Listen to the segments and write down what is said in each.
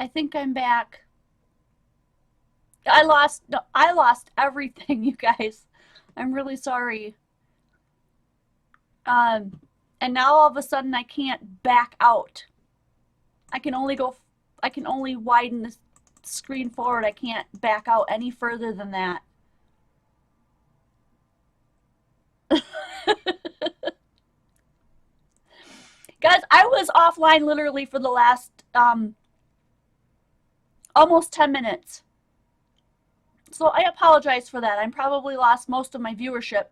I think I'm back. I lost everything, you guys. I'm really sorry. Um, and now all of a sudden I can't back out. I can only go, I can only widen the screen forward. I can't back out any further than that. Guys, I was offline literally for the last almost 10 minutes. So I apologize for that. I probably lost most of my viewership.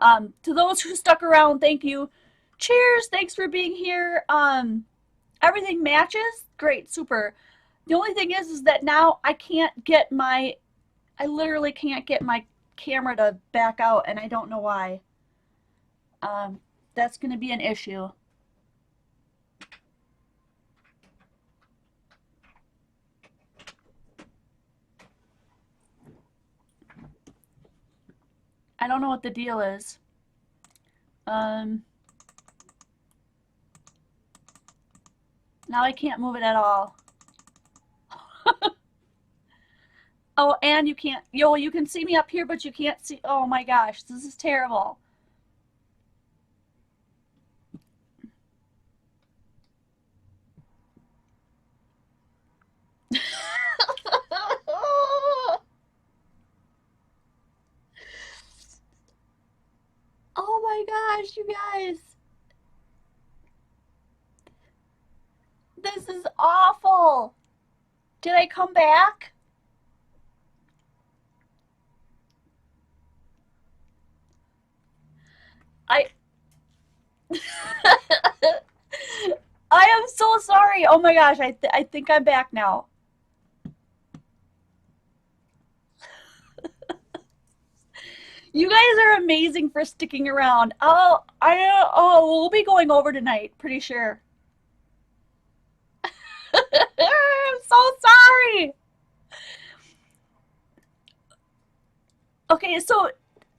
To those who stuck around, thank you. Cheers. Thanks for being here. Everything matches. Great. Super. The only thing is that now I literally can't get my camera to back out, and I don't know why. That's going to be an issue. I don't know what the deal is. Now I can't move it at all. Oh, and you can't, you can see me up here, but you can't see, oh my gosh, this is terrible. Oh my gosh, you guys. This is awful. Did I come back? I I am so sorry. Oh my gosh, I think I'm back now. You guys are amazing for sticking around. We'll be going over tonight, pretty sure. I'm so sorry. Okay, so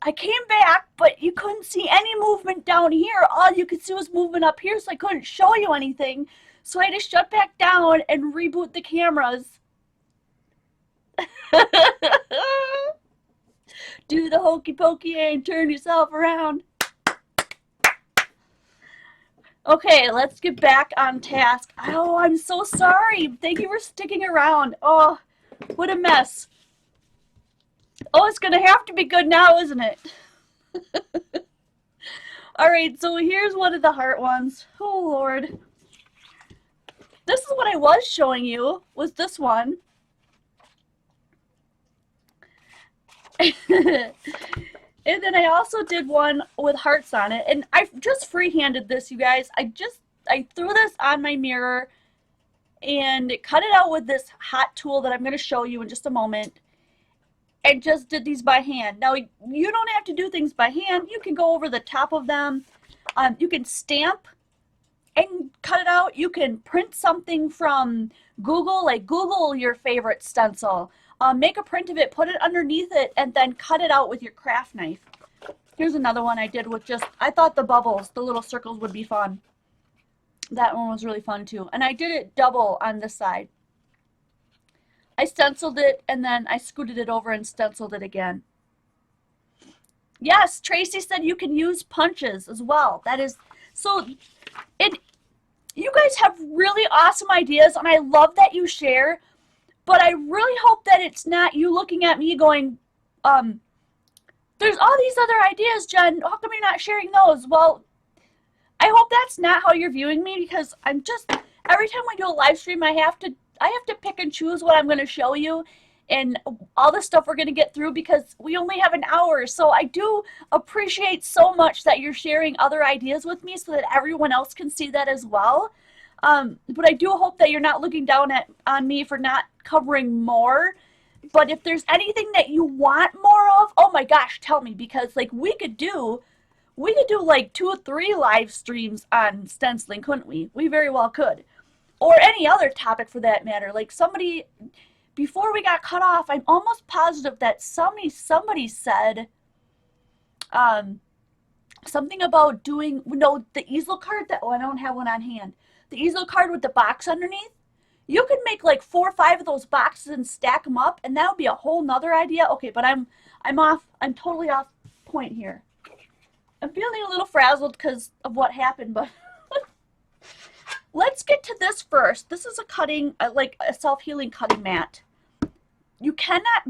I came back, but you couldn't see any movement down here. All you could see was movement up here, so I couldn't show you anything. So I had to shut back down and reboot the cameras. Do the hokey pokey and turn yourself around. Okay, let's get back on task. Oh, I'm so sorry. Thank you for sticking around. Oh, what a mess. Oh, it's gonna have to be good now, isn't it? All right, so here's one of the heart ones. Oh, Lord. This is what I was showing you, was this one. And then I also did one with hearts on it. And I just freehanded this, you guys. I threw this on my mirror and cut it out with this hot tool that I'm going to show you in just a moment. And just did these by hand. Now, you don't have to do things by hand. You can go over the top of them. You can stamp and cut it out. You can print something from Google, like Google your favorite stencil. Make a print of it, put it underneath it, and then cut it out with your craft knife. Here's another one I did with I thought the bubbles, the little circles would be fun. That one was really fun too. And I did it double on this side. I stenciled it, and then I scooted it over and stenciled it again. Yes, Tracy said you can use punches as well. That is, so you guys have really awesome ideas, and I love that you share. But I really hope that it's not you looking at me going, there's all these other ideas, Jen. How come you're not sharing those? Well, I hope that's not how you're viewing me, because every time we do a live stream, I have to pick and choose what I'm going to show you and all the stuff we're going to get through, because we only have an hour. So I do appreciate so much that you're sharing other ideas with me so that everyone else can see that as well. But I do hope that you're not looking down on me for not covering more. But if there's anything that you want more of, oh my gosh, tell me, because like we could do like 2 or 3 live streams on stenciling, couldn't we? We very well could. Or any other topic for that matter. Like somebody, before we got cut off, I'm almost positive that somebody said something about doing, no, the easel card that, oh, I don't have one on hand. The easel card with the box underneath. You could make like 4 or 5 of those boxes and stack them up, and that would be a whole nother idea. Okay, but I'm totally off point here. I'm feeling a little frazzled because of what happened, but let's get to this first. This is a cutting, like a self-healing cutting mat. You cannot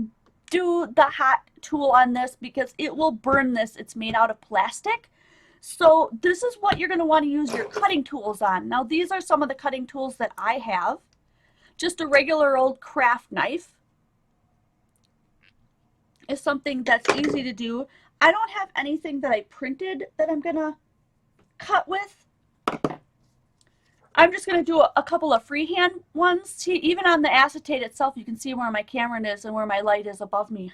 do the hot tool on this because it will burn this. It's made out of plastic. So this is what you're going to want to use your cutting tools on. Now these are some of the cutting tools that I have. Just a regular old craft knife is something that's easy to do. I don't have anything that I printed that I'm going to cut with. I'm just going to do a couple of freehand ones. See, even on the acetate itself, you can see where my camera is and where my light is above me.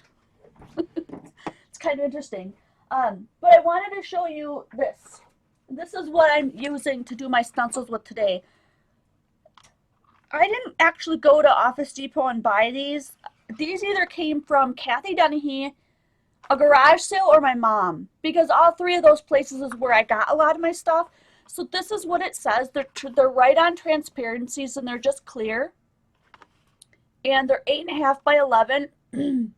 It's kind of interesting. But I wanted to show you this. This is what I'm using to do my stencils with today. I didn't actually go to Office Depot and buy these. These either came from Kathy Dennehy, a garage sale, or my mom, because all 3 of those places is where I got a lot of my stuff. So this is what it says. They're right on transparencies, and they're just clear. And they're 8.5 by 11. And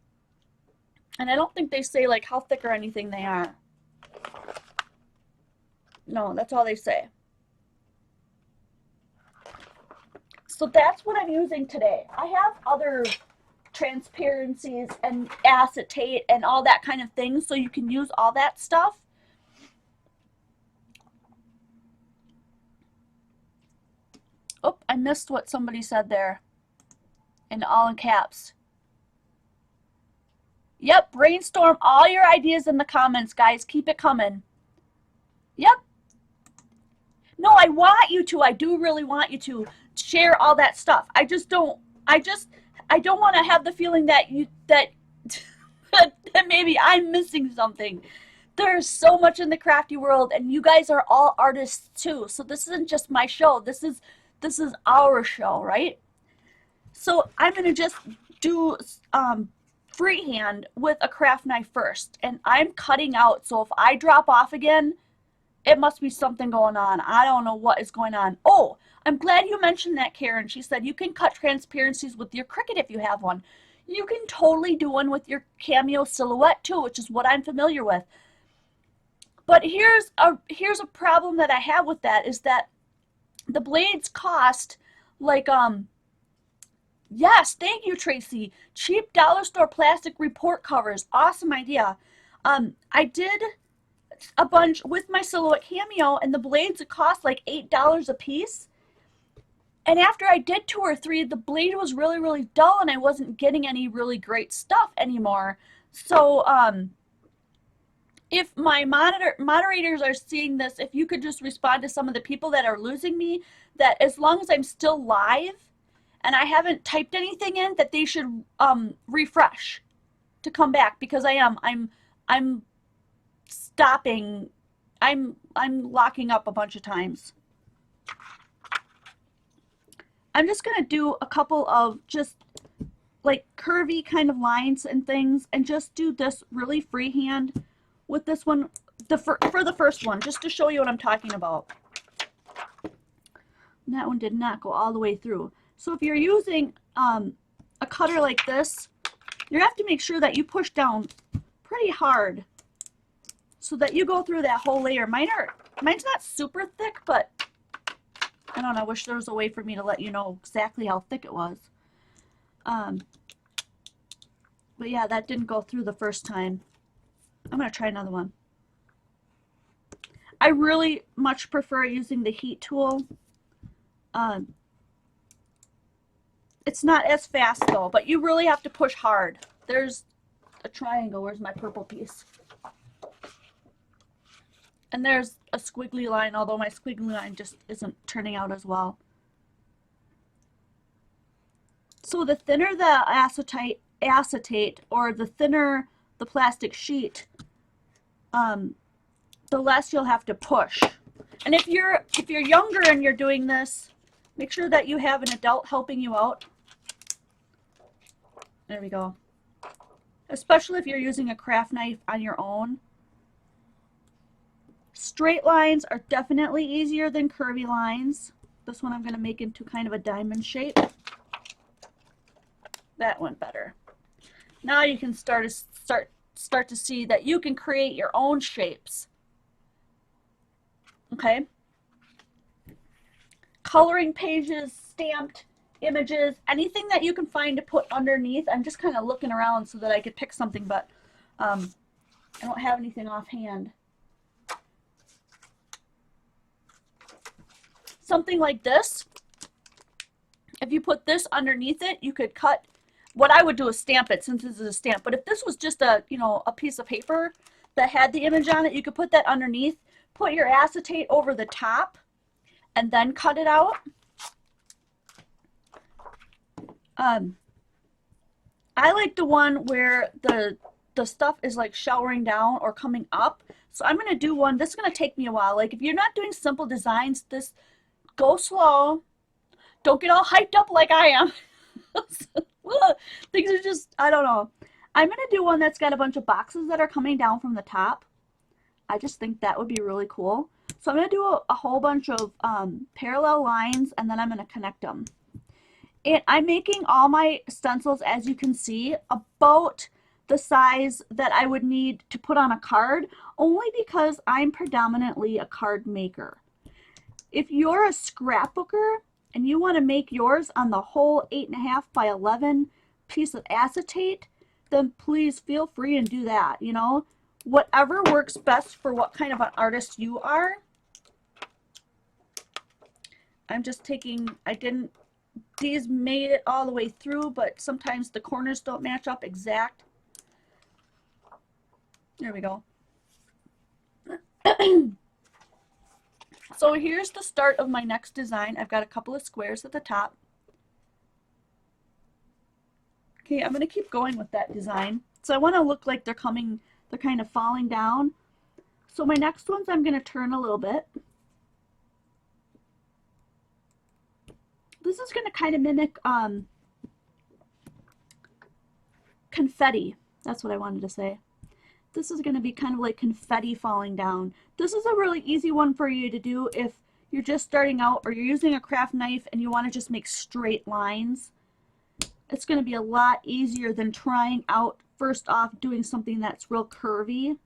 I don't think they say like how thick or anything they are. No, that's all they say. So that's what I'm using today. I have other transparencies and acetate and all that kind of thing, so you can use all that stuff. Oh, I missed what somebody said there. And all in caps. Yep, brainstorm all your ideas in the comments, guys. Keep it coming. Yep. No, I want you to. I do really want you to share all that stuff. I don't want to have the feeling that that maybe I'm missing something. There's so much in the crafty world, and you guys are all artists too. So this isn't just my show. This is our show, right? So I'm gonna just do freehand with a craft knife first, and I'm cutting out. So if I drop off again, it must be something going on. I don't know what is going on. Oh, I'm glad you mentioned that, Karen. She said you can cut transparencies with your Cricut if you have one. You can totally do one with your Cameo Silhouette too, which is what I'm familiar with. But here's a problem that I have with that, is that the blades cost like yes, thank you, Tracy. Cheap dollar store plastic report covers. Awesome idea. I did a bunch with my Silhouette Cameo, and the blades cost like $8 a piece. And after I did 2 or 3, the blade was really, really dull, and I wasn't getting any really great stuff anymore. So if my moderators are seeing this, if you could just respond to some of the people that are losing me, that as long as I'm still live and I haven't typed anything in, that they should refresh to come back, because I'm stopping. I'm locking up a bunch of times. I'm just going to do a couple of just like curvy kind of lines and things, and just do this really freehand with this one for the first one, just to show you what I'm talking about. And that one did not go all the way through. So if you're using a cutter like this, you have to make sure that you push down pretty hard so that you go through that whole layer. Mine's not super thick, but I don't know, I wish there was a way for me to let you know exactly how thick it was. But yeah, that didn't go through the first time. I'm going to try another one. I really much prefer using the heat tool. It's not as fast though, but you really have to push hard. There's a triangle. Where's my purple piece? And there's a squiggly line, although my squiggly line just isn't turning out as well. So the thinner the acetate, or the thinner the plastic sheet, the less you'll have to push. And if you're younger and you're doing this, make sure that you have an adult helping you out. There we go. Especially if you're using a craft knife on your own. Straight lines are definitely easier than curvy lines. This one I'm going to make into kind of a diamond shape. That went better. Now you can start to see that you can create your own shapes. Okay? Coloring pages, stamped images, anything that you can find to put underneath. I'm just kind of looking around so that I could pick something, but I don't have anything offhand. Something like this. If you put this underneath it, you could cut. What I would do is stamp it, since this is a stamp. But if this was just a, you know, a piece of paper that had the image on it, you could put that underneath, put your acetate over the top, and then cut it out. I like the one where the stuff is like showering down or coming up. So I'm going to do one. This is going to take me a while. Like if you're not doing simple designs, this go slow. Don't get all hyped up like I am. Things are just, I don't know. I'm going to do one that's got a bunch of boxes that are coming down from the top. I just think that would be really cool. So I'm going to do a whole bunch of parallel lines, and then I'm going to connect them. And I'm making all my stencils, as you can see, about the size that I would need to put on a card, only because I'm predominantly a card maker. If you're a scrapbooker and you want to make yours on the whole 8.5 by 11 piece of acetate, then please feel free and do that. You know, whatever works best for what kind of an artist you are. I'm just taking, these made it all the way through, but sometimes the corners don't match up exact. There we go. So here's the start of my next design. I've got a couple of squares at the top. Okay, I'm going to keep going with that design. So I want to look like they're kind of falling down. So my next ones I'm going to turn a little bit. This is going to kind of mimic confetti. That's what I wanted to say. This is going to be kind of like confetti falling down. This is a really easy one for you to do if you're just starting out or you're using a craft knife and you want to just make straight lines. It's going to be a lot easier than trying out first off doing something that's real curvy.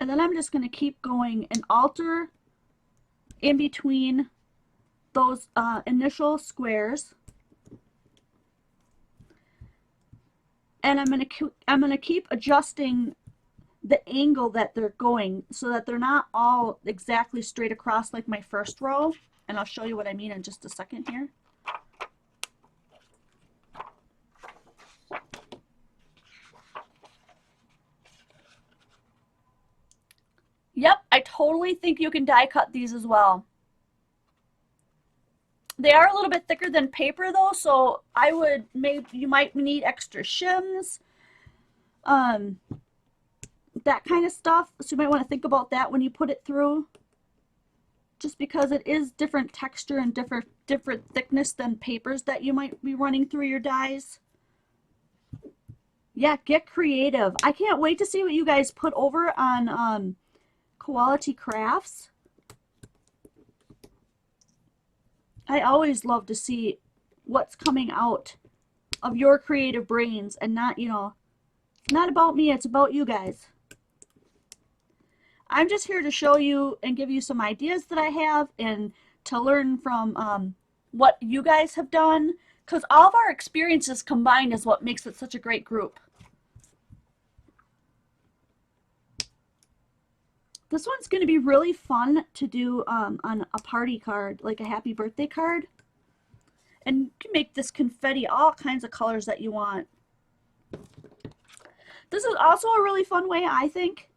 And then I'm just going to keep going and alter in between those initial squares. And I'm going to keep adjusting the angle that they're going so that they're not all exactly straight across like my first row. And I'll show you what I mean in just a second here. Yep, I totally think you can die cut these as well. They are a little bit thicker than paper though, so you might need extra shims, that kind of stuff. So you might want to think about that when you put it through, just because it is different texture and different thickness than papers that you might be running through your dies. Yeah, get creative. I can't wait to see what you guys put over on Quality Crafts. I always love to see what's coming out of your creative brains, and not, you know, it's not about me, it's about you guys. I'm just here to show you and give you some ideas that I have and to learn from what you guys have done, because all of our experiences combined is what makes it such a great group. This one's going to be really fun to do on a party card, like a happy birthday card. And you can make this confetti all kinds of colors that you want. This is also a really fun way, I think.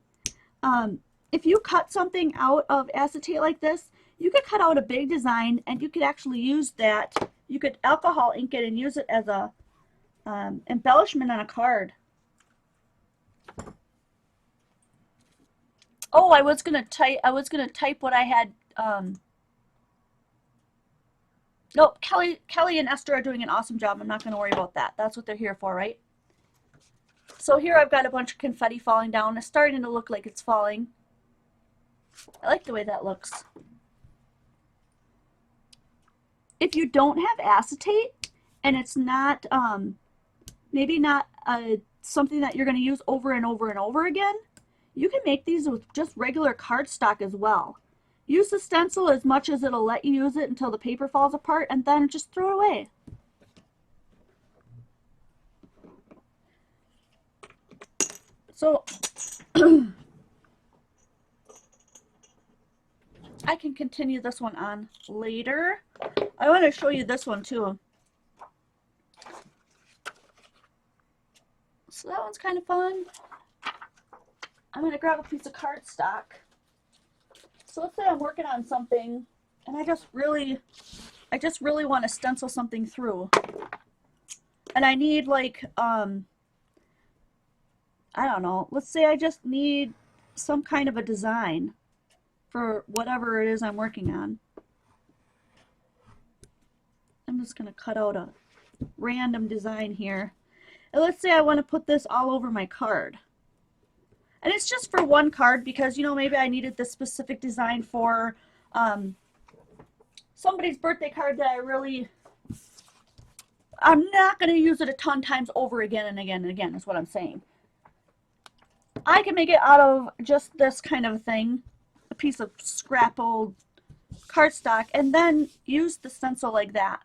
If you cut something out of acetate like this, you could cut out a big design and you could actually use that. You could alcohol ink it and use it as a embellishment on a card. Oh, I was gonna type what I had. Nope, Kelly and Esther are doing an awesome job. I'm not gonna worry about that. That's what they're here for, right? So here I've got a bunch of confetti falling down. It's starting to look like it's falling. I like the way that looks. If you don't have acetate and it's not, maybe not something that you're going to use over and over and over again, you can make these with just regular cardstock as well. Use the stencil as much as it'll let you use it until the paper falls apart, and then just throw it away. So I can continue this one on later. I want to show you this one too. So that one's kind of fun. I'm going to grab a piece of cardstock. So let's say I'm working on something and I just really want to stencil something through. And I need like, I don't know, let's say I just need some kind of a design for whatever it is I'm working on. I'm just going to cut out a random design here. And let's say I want to put this all over my card. And it's just for one card because, you know, maybe I needed this specific design for somebody's birthday card that I'm not going to use it a ton times over again and again and again is what I'm saying. I can make it out of just this kind of thing, a piece of scrap old cardstock, and then use the stencil like that.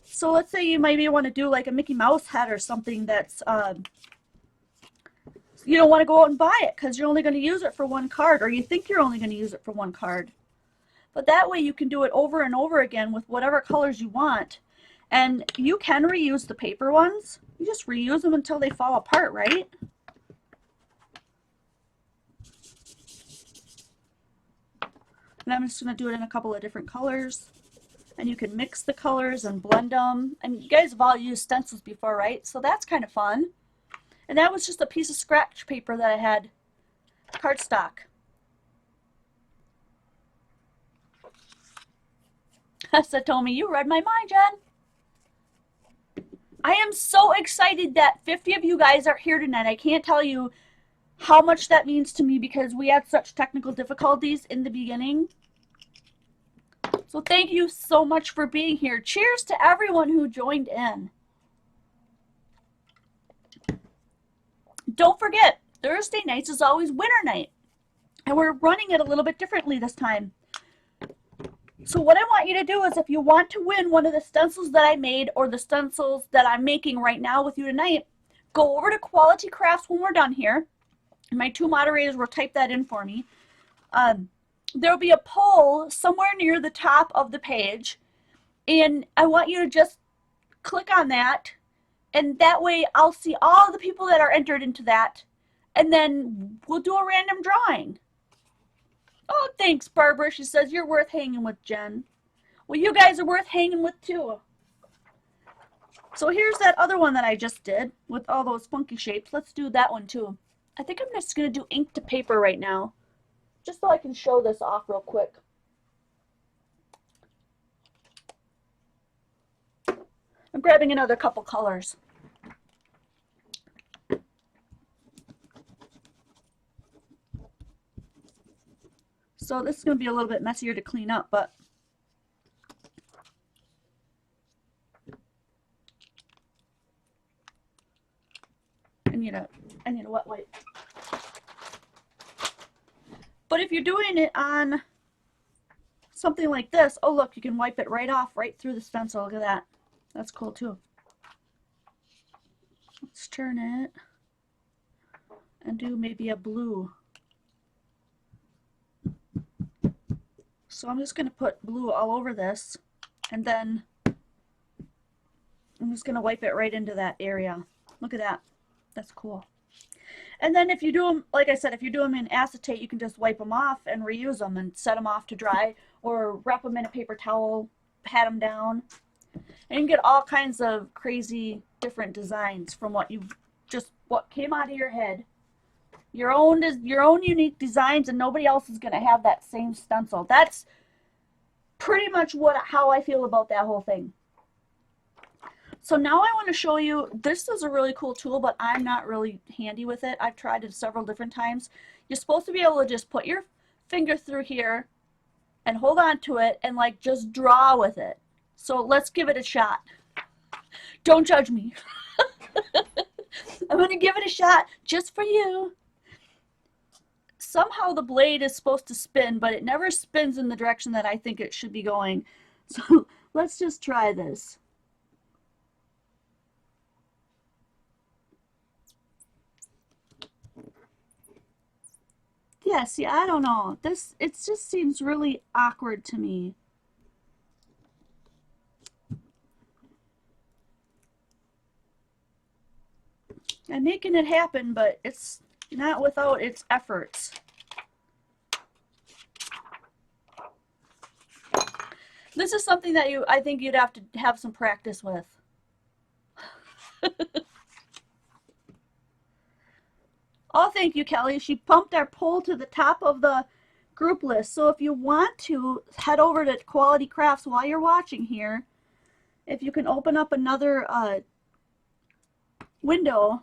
So let's say you maybe want to do like a Mickey Mouse head or something that's, you don't want to go out and buy it because you're only going to use it for one card, or you think you're only going to use it for one card. But that way you can do it over and over again with whatever colors you want. And you can reuse the paper ones. You just reuse them until they fall apart, right? And I'm just going to do it in a couple of different colors. And you can mix the colors and blend them. And you guys have all used stencils before, right? So that's kind of fun. And that was just a piece of scratch paper that I had, cardstock. Satomi, you read my mind, Jen. I am so excited that 50 of you guys are here tonight. I can't tell you how much that means to me because we had such technical difficulties in the beginning. So thank you so much for being here. Cheers to everyone who joined in. Don't forget, Thursday nights is always winter night. And we're running it a little bit differently this time. So what I want you to do is if you want to win one of the stencils that I made or the stencils that I'm making right now with you tonight, go over to Quality Crafts when we're done here. And my two moderators will type that in for me. There'll be a poll somewhere near the top of the page. And I want you to just click on that. And that way I'll see all the people that are entered into that. And then we'll do a random drawing. Oh, thanks, Barbara. She says, you're worth hanging with, Jen. Well, you guys are worth hanging with, too. So here's that other one that I just did with all those funky shapes. Let's do that one, too. I think I'm just going to do ink to paper right now, just so I can show this off real quick. I'm grabbing another couple colors. So this is going to be a little bit messier to clean up, but I need a wet wipe. But if you're doing it on something like this, oh look, you can wipe it right off, right through the stencil. Look at that. That's cool too. Let's turn it and do maybe a blue. So I'm just going to put blue all over this, and then I'm just going to wipe it right into that area. Look at that. That's cool. And then if you do them, like I said, if you do them in acetate, you can just wipe them off and reuse them and set them off to dry, or wrap them in a paper towel, pat them down. And you can get all kinds of crazy different designs from what came out of your head. Your own unique designs, and nobody else is going to have that same stencil. That's pretty much how I feel about that whole thing. So now I want to show you, this is a really cool tool, but I'm not really handy with it. I've tried it several different times. You're supposed to be able to just put your finger through here and hold on to it and like just draw with it. So let's give it a shot. Don't judge me. I'm going to give it a shot just for you. Somehow the blade is supposed to spin, but it never spins in the direction that I think it should be going. So let's just try this. Yeah, see, I don't know. It just seems really awkward to me. I'm making it happen, but it's not without its efforts. This is something that I think you'd have to have some practice with. Oh, thank you, Kelly. She pumped our poll to the top of the group list. So if you want to head over to Quality Crafts while you're watching here, if you can open up another window.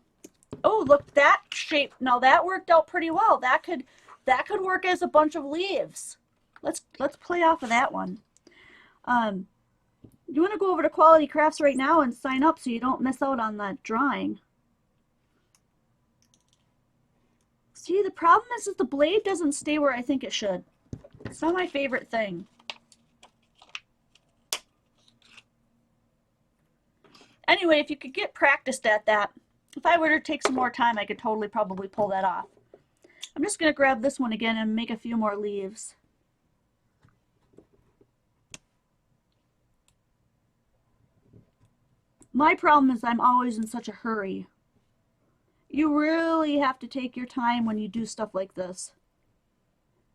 Oh, look, that shape. Now that worked out pretty well. That could work as a bunch of leaves. Let's play off of that one. You want to go over to Quality Crafts right now and sign up so you don't miss out on that drawing. See, the problem is that the blade doesn't stay where I think it should. It's not my favorite thing. Anyway, if you could get practiced at that, if I were to take some more time, I could totally probably pull that off. I'm just going to grab this one again and make a few more leaves. My problem is I'm always in such a hurry. You really have to take your time when you do stuff like this.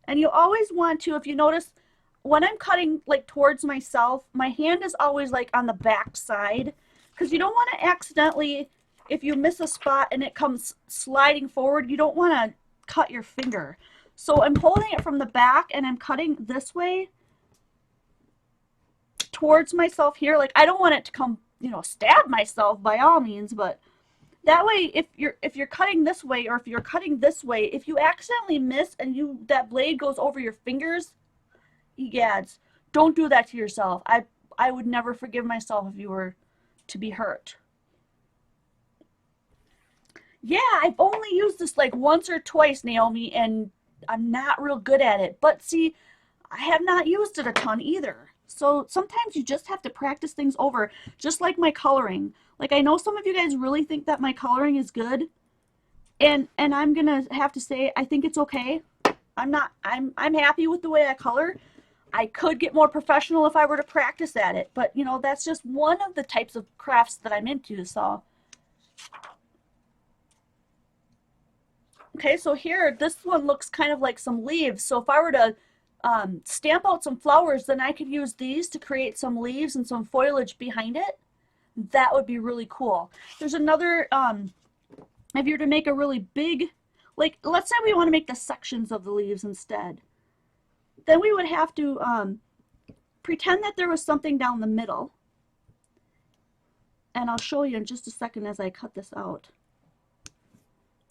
And you always want to, if you notice, when I'm cutting like towards myself, my hand is always like on the back side, because you don't want to accidentally, if you miss a spot and it comes sliding forward, you don't want to cut your finger. So I'm holding it from the back and I'm cutting this way towards myself here. Like I don't want it to come, you know, stab myself by all means, but that way, if you're cutting this way, or if you're cutting this way, if you accidentally miss and that blade goes over your fingers, egads, don't do that to yourself. I would never forgive myself if you were to be hurt. Yeah, I've only used this like once or twice, Naomi, and I'm not real good at it. But see, I have not used it a ton either. So sometimes you just have to practice things over, just like my coloring. Like I know some of you guys really think that my coloring is good, and I'm gonna have to say I think it's okay. I'm happy with the way I color. I could get more professional if I were to practice at it, but you know, that's just one of the types of crafts that I'm into. So okay, so here this one looks kind of like some leaves. So if I were to stamp out some flowers, then I could use these to create some leaves and some foliage behind it. That would be really cool. There's another, if you were to make a really big, like let's say we want to make the sections of the leaves instead, then we would have to pretend that there was something down the middle. And I'll show you in just a second as I cut this out.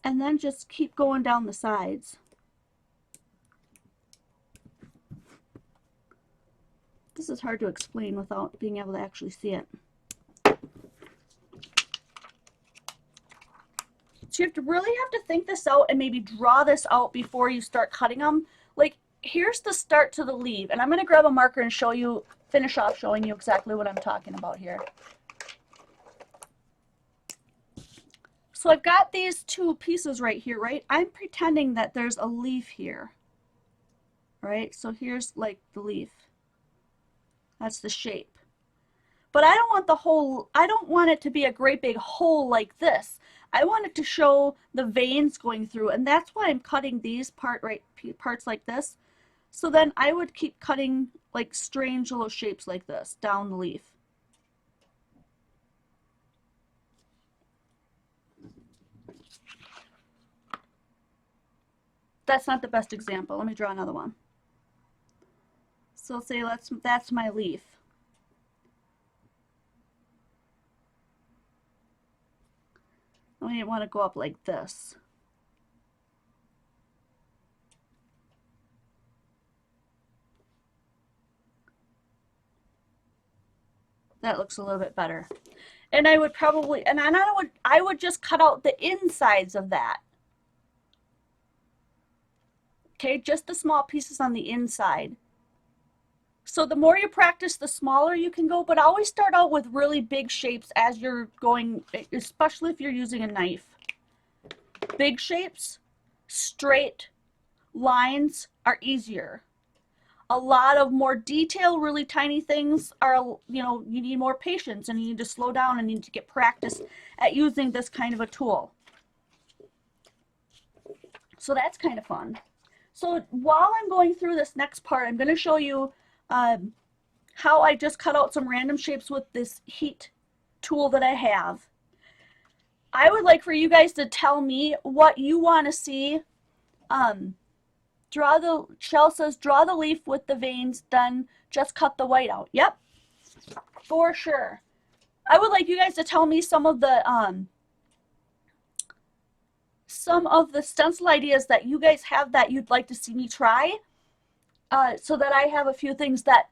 And then just keep going down the sides. This is hard to explain without being able to actually see it. So you really have to think this out and maybe draw this out before you start cutting them. Like here's the start to the leaf, and I'm going to grab a marker and show you, finish off showing you exactly what I'm talking about here. So I've got these two pieces right here, right? I'm pretending that there's a leaf here, right? So here's like the leaf. That's the shape. But I don't want the whole, I don't want it to be a great big hole like this. I want it to show the veins going through, and that's why I'm cutting these parts like this. So then I would keep cutting like strange little shapes like this down the leaf. That's not the best example. Let me draw another one. So say that's my leaf. I might want to go up like this. That looks a little bit better. And I would probably, and I would just cut out the insides of that. Okay, just the small pieces on the inside. So the more you practice, the smaller you can go, but always start out with really big shapes as you're going, especially if you're using a knife. Big shapes, straight lines are easier. A lot of more detail, really tiny things are, you know, you need more patience and you need to slow down and you need to get practice at using this kind of a tool. So that's kind of fun. So while I'm going through this next part, I'm going to show you how I just cut out some random shapes with this heat tool that I have. I would like for you guys to tell me what you want to see. Shell says, draw the leaf with the veins, then just cut the white out. Yep, for sure. I would like you guys to tell me some of the stencil ideas that you guys have that you'd like to see me try, so that I have a few things that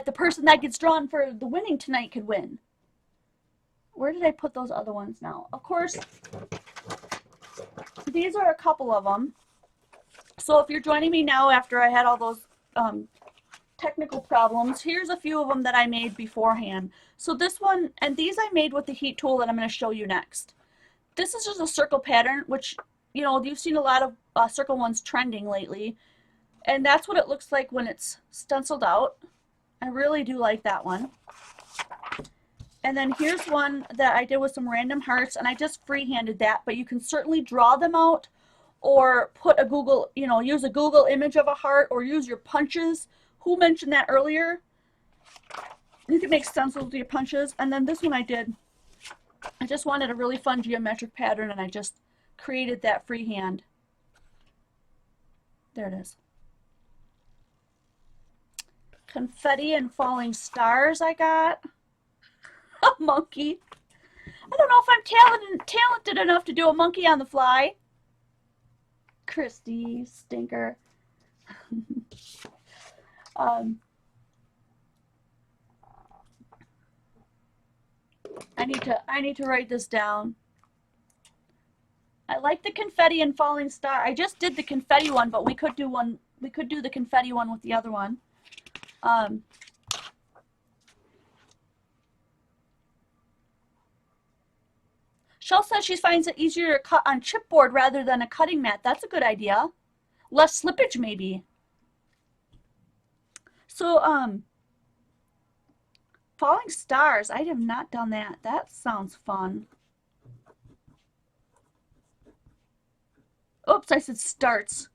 the person that gets drawn for the winning tonight could win. Where did I put those other ones now? Of course, these are a couple of them. So if you're joining me now after I had all those technical problems, here's a few of them that I made beforehand. So this one, and these I made with the heat tool that I'm going to show you next. This is just a circle pattern, which, you know, you've seen a lot of circle ones trending lately. And that's what it looks like when it's stenciled out. I really do like that one. And then here's one that I did with some random hearts, and I just freehanded that, but you can certainly draw them out or put a Google, you know, use a Google image of a heart or use your punches. Who mentioned that earlier? You can make stencils with your punches. And then this one I just wanted a really fun geometric pattern, and I just created that freehand. There it is. Confetti and falling stars I got. A monkey. I don't know if I'm talented enough to do a monkey on the fly. Christy, stinker. I need to write this down. I like the confetti and falling star. I just did the confetti one, but we could do the confetti one with the other one. Shell says she finds it easier to cut on chipboard rather than a cutting mat. That's a good idea. Less slippage, maybe. So, falling stars. I have not done that. That sounds fun. Oops, I said starts.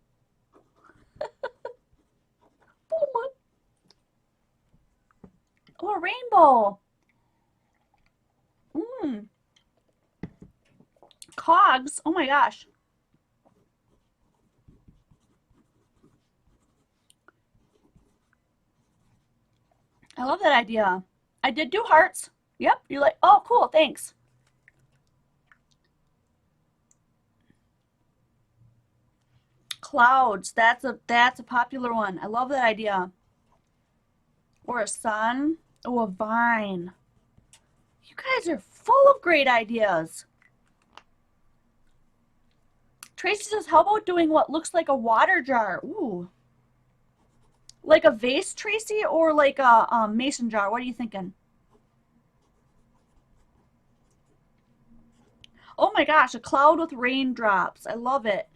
Oh, a rainbow. Cogs. Oh my gosh. I love that idea. I did do hearts. Yep. You're like, oh, cool. Thanks. Clouds. That's a popular one. I love that idea. Or a sun. Oh, a vine. You guys are full of great ideas. Tracy says, how about doing what looks like a water jar? Ooh. Like a vase, Tracy, or like a mason jar? What are you thinking? Oh my gosh, a cloud with raindrops. I love it.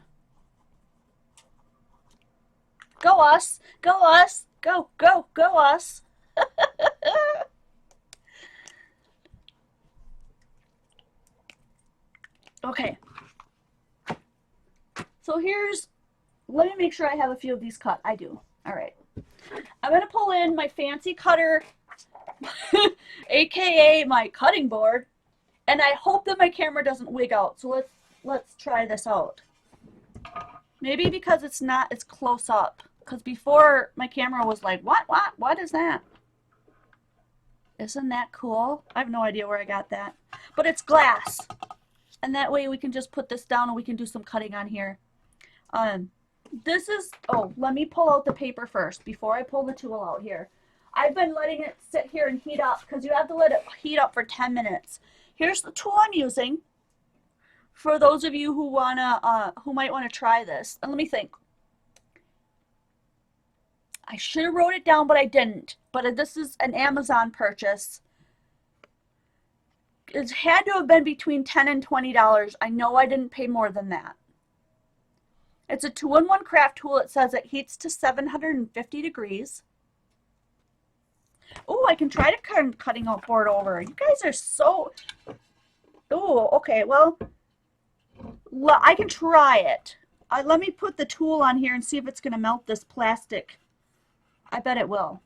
Go us. Go us. Go, go, go us. Okay. So let me make sure I have a few of these cut. I do. All right. I'm going to pull in my fancy cutter, aka my cutting board, and I hope that my camera doesn't wig out. So let's try this out. Maybe because it's close up. Because before my camera was like, what is that? Isn't that cool? I have no idea where I got that. But it's glass. And that way we can just put this down and we can do some cutting on here. This is, oh, let me pull out the paper first before I pull the tool out here. I've been letting it sit here and heat up because you have to let it heat up for 10 minutes. Here's the tool I'm using for those of you who might want to try this. And let me think. I should have wrote it down, but I didn't. But this is an Amazon purchase. It had to have been between $10 and $20. I know I didn't pay more than that. It's a 2-in-1 craft tool. It says it heats to 750 degrees. Oh, I can try to turn cutting out board over. You guys are so... Oh, okay, well, I can try it. Let me put the tool on here and see if it's going to melt this plastic. I bet it will.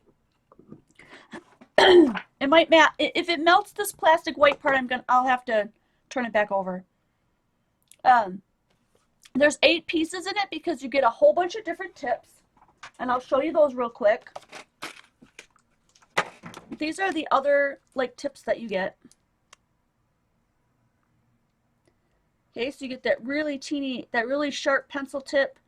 It might melt. If it melts this plastic white part, I'll have to turn it back over. There's 8 pieces in it because you get a whole bunch of different tips, and I'll show you those real quick. These are the other like tips that you get. Okay, so you get that really teeny, that really sharp pencil tip,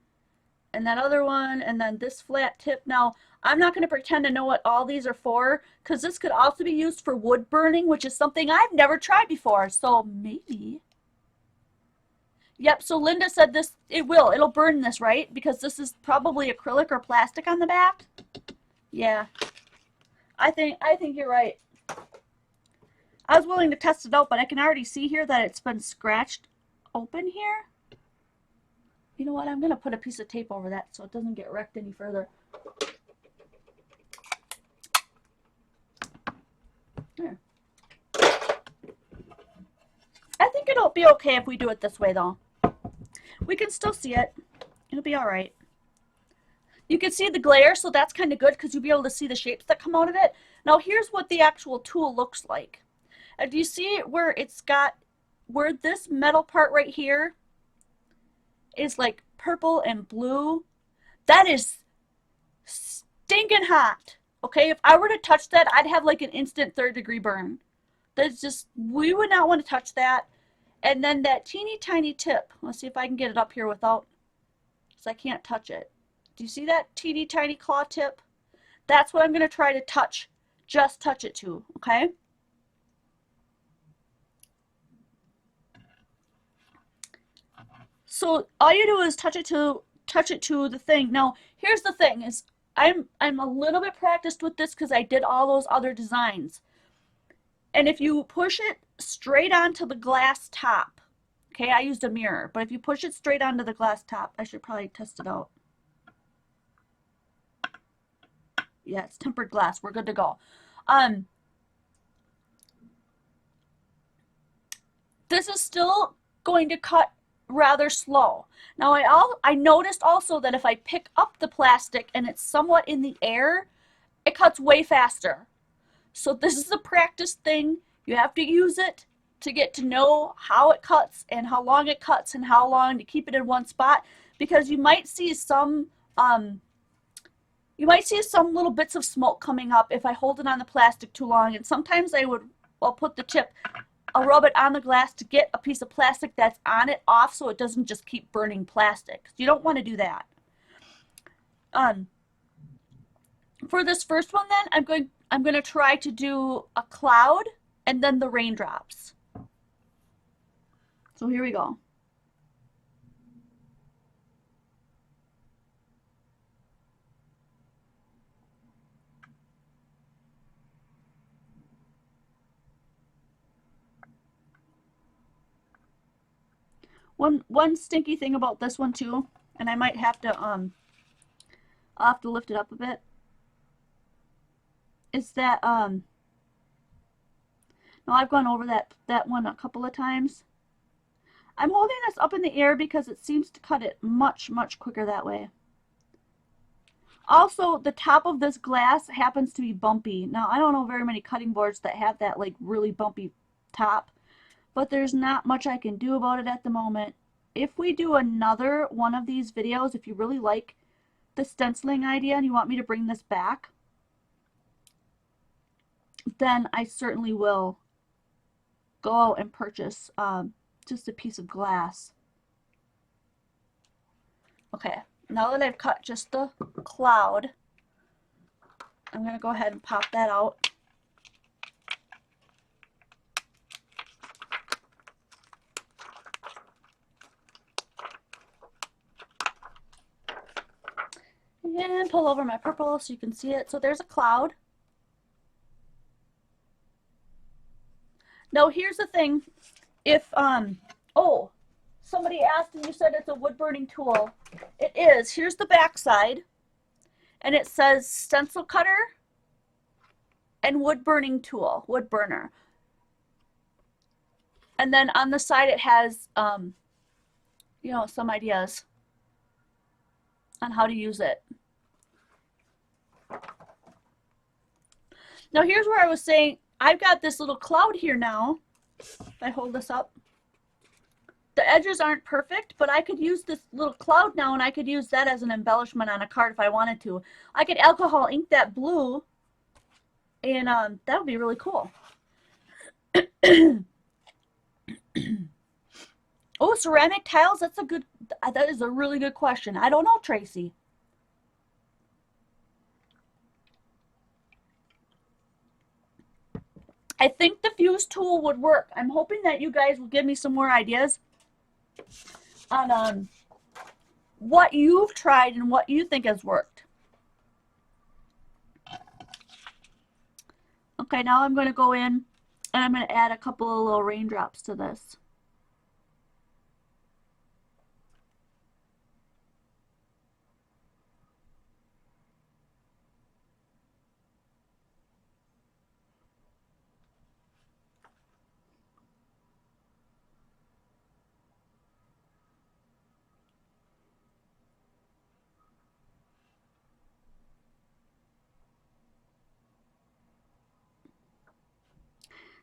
and that other one, and then this flat tip. Now, I'm not going to pretend to know what all these are for, because this could also be used for wood burning, which is something I've never tried before, so maybe. Yep, so Linda said this, it'll burn this, right? Because this is probably acrylic or plastic on the back. Yeah, I think you're right. I was willing to test it out, but I can already see here that it's been scratched open here. You know what? I'm going to put a piece of tape over that so it doesn't get wrecked any further. There. I think it'll be okay if we do it this way, though. We can still see it. It'll be all right. You can see the glare, so that's kind of good because you'll be able to see the shapes that come out of it. Now, here's what the actual tool looks like. And do you see where it's got, where this metal part right here is like purple and blue? That is stinking hot. Okay, if I were to touch that, I'd have like an instant 3rd-degree burn. That's just, we would not want to touch that. And then that teeny tiny tip. Let's see if I can get it up here without, because I can't touch it. Do you see that teeny tiny claw tip? That's what I'm going to try to touch. Just touch it to, okay? So all you do is touch it to the thing. Now, here's the thing is I'm a little bit practiced with this because I did all those other designs. And if you push it straight onto the glass top, okay, I used a mirror, but if you push it straight onto the glass top, I should probably test it out. Yeah, it's tempered glass. We're good to go. This is still going to cut rather slow. Now, I noticed also that if I pick up the plastic and it's somewhat in the air, it cuts way faster. So this is a practice thing. You have to use it to get to know how it cuts and how long it cuts and how long to keep it in one spot, because you might see some little bits of smoke coming up if I hold it on the plastic too long. And sometimes I'll put the tip, I'll rub it on the glass to get a piece of plastic that's on it off so it doesn't just keep burning plastic. You don't want to do that. For this first one then, I'm going to try to do a cloud and then the raindrops. So here we go. One stinky thing about this one too, and I might have to I'll have to lift it up a bit, is that now I've gone over that one a couple of times. I'm holding this up in the air because it seems to cut it much quicker that way. Also, the top of this glass happens to be bumpy. Now, I don't know very many cutting boards that have that like really bumpy top, but there's not much I can do about it at the moment. If we do another one of these videos, if you really like the stenciling idea and you want me to bring this back, then I certainly will go out and purchase just a piece of glass. Okay, now that I've cut just the cloud, I'm going to go ahead and pop that out. And pull over my purple so you can see it. So there's a cloud. Now here's the thing. If, oh, somebody asked and you said it's a wood burning tool. It is. Here's the back side. And it says stencil cutter and wood burning tool, wood burner. And then on the side it has, you know, some ideas on how to use it. Now here's where I was saying, I've got this little cloud here now. If I hold this up. The edges aren't perfect, but I could use this little cloud now, and I could use that as an embellishment on a card if I wanted to. I could alcohol ink that blue, and that would be really cool. Oh, ceramic tiles, that is a really good question. I don't know, Tracy. I think the fuse tool would work. I'm hoping that you guys will give me some more ideas on what you've tried and what you think has worked. Okay, now I'm going to go in and I'm going to add a couple of little raindrops to this.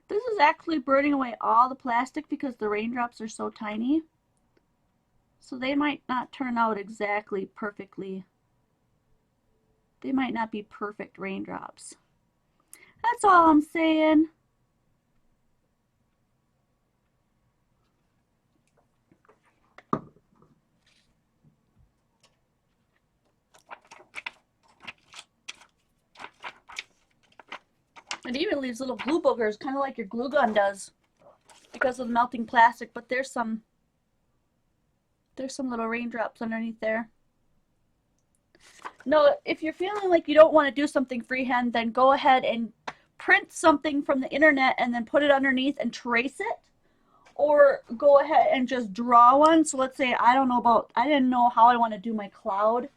This is actually burning away all the plastic because the raindrops are so tiny. So they might not turn out exactly perfectly. They might not be perfect raindrops. That's all I'm saying. It even leaves little glue boogers, kind of like your glue gun does, because of the melting plastic. But there's some little raindrops underneath there. No, if you're feeling like you don't want to do something freehand, then go ahead and print something from the internet and then put it underneath and trace it. Or go ahead and just draw one. So let's say I didn't know how I want to do my cloud.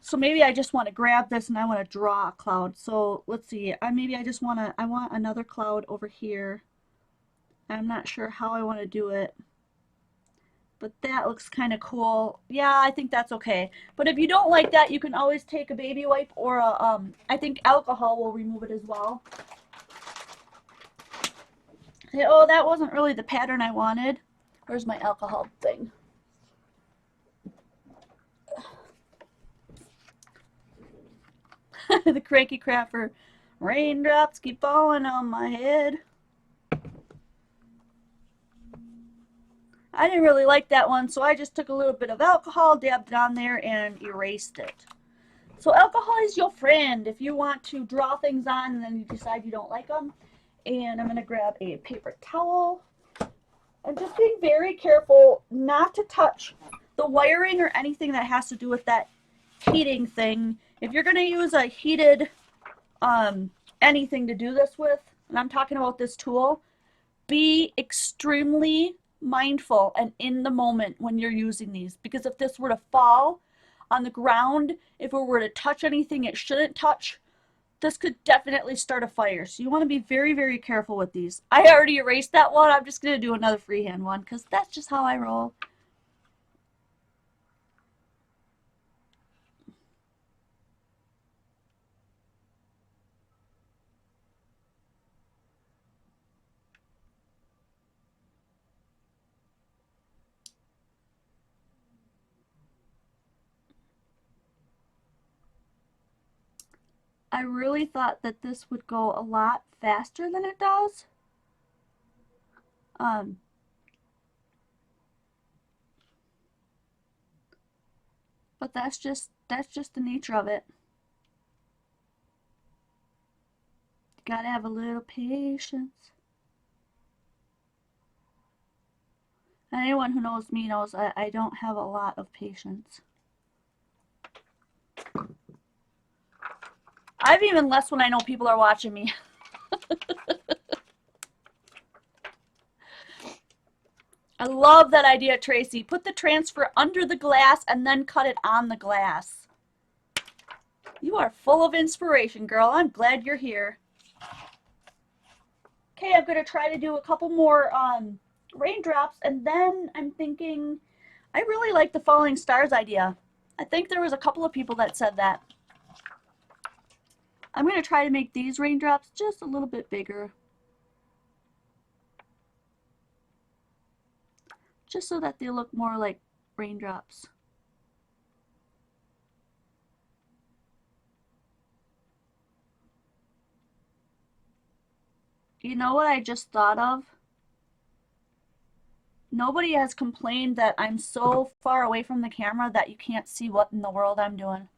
So maybe I just want to grab this and I want to draw a cloud. So let's see, I want another cloud over here. I'm not sure how I want to do it, but that looks kind of cool. Yeah, I think that's okay. But if you don't like that, you can always take a baby wipe or I think alcohol will remove it as well. Oh, that wasn't really the pattern I wanted. Where's my alcohol thing? The cranky crapper. Raindrops keep falling on my head. I didn't really like that one, so I just took a little bit of alcohol, dabbed it on there, and erased it. So alcohol is your friend if you want to draw things on and then you decide you don't like them. And I'm going to grab a paper towel. And just being very careful not to touch the wiring or anything that has to do with that heating thing. If you're going to use a heated anything to do this with, and I'm talking about this tool, be extremely mindful and in the moment when you're using these. Because if this were to fall on the ground, if it were to touch anything it shouldn't touch, this could definitely start a fire. So you want to be very, very careful with these. I already erased that one. I'm just going to do another freehand one because that's just how I roll. I really thought that this would go a lot faster than it does. But that's just the nature of it. Gotta have a little patience. And anyone who knows me knows I don't have a lot of patience. I have even less when I know people are watching me. I love that idea, Tracy. Put the transfer under the glass and then cut it on the glass. You are full of inspiration, girl. I'm glad you're here. Okay, I'm going to try to do a couple more raindrops, and then I'm thinking, I really like the falling stars idea. I think there was a couple of people that said that. I'm going to try to make these raindrops just a little bit bigger. Just so that they look more like raindrops. You know what I just thought of? Nobody has complained that I'm so far away from the camera that you can't see what in the world I'm doing.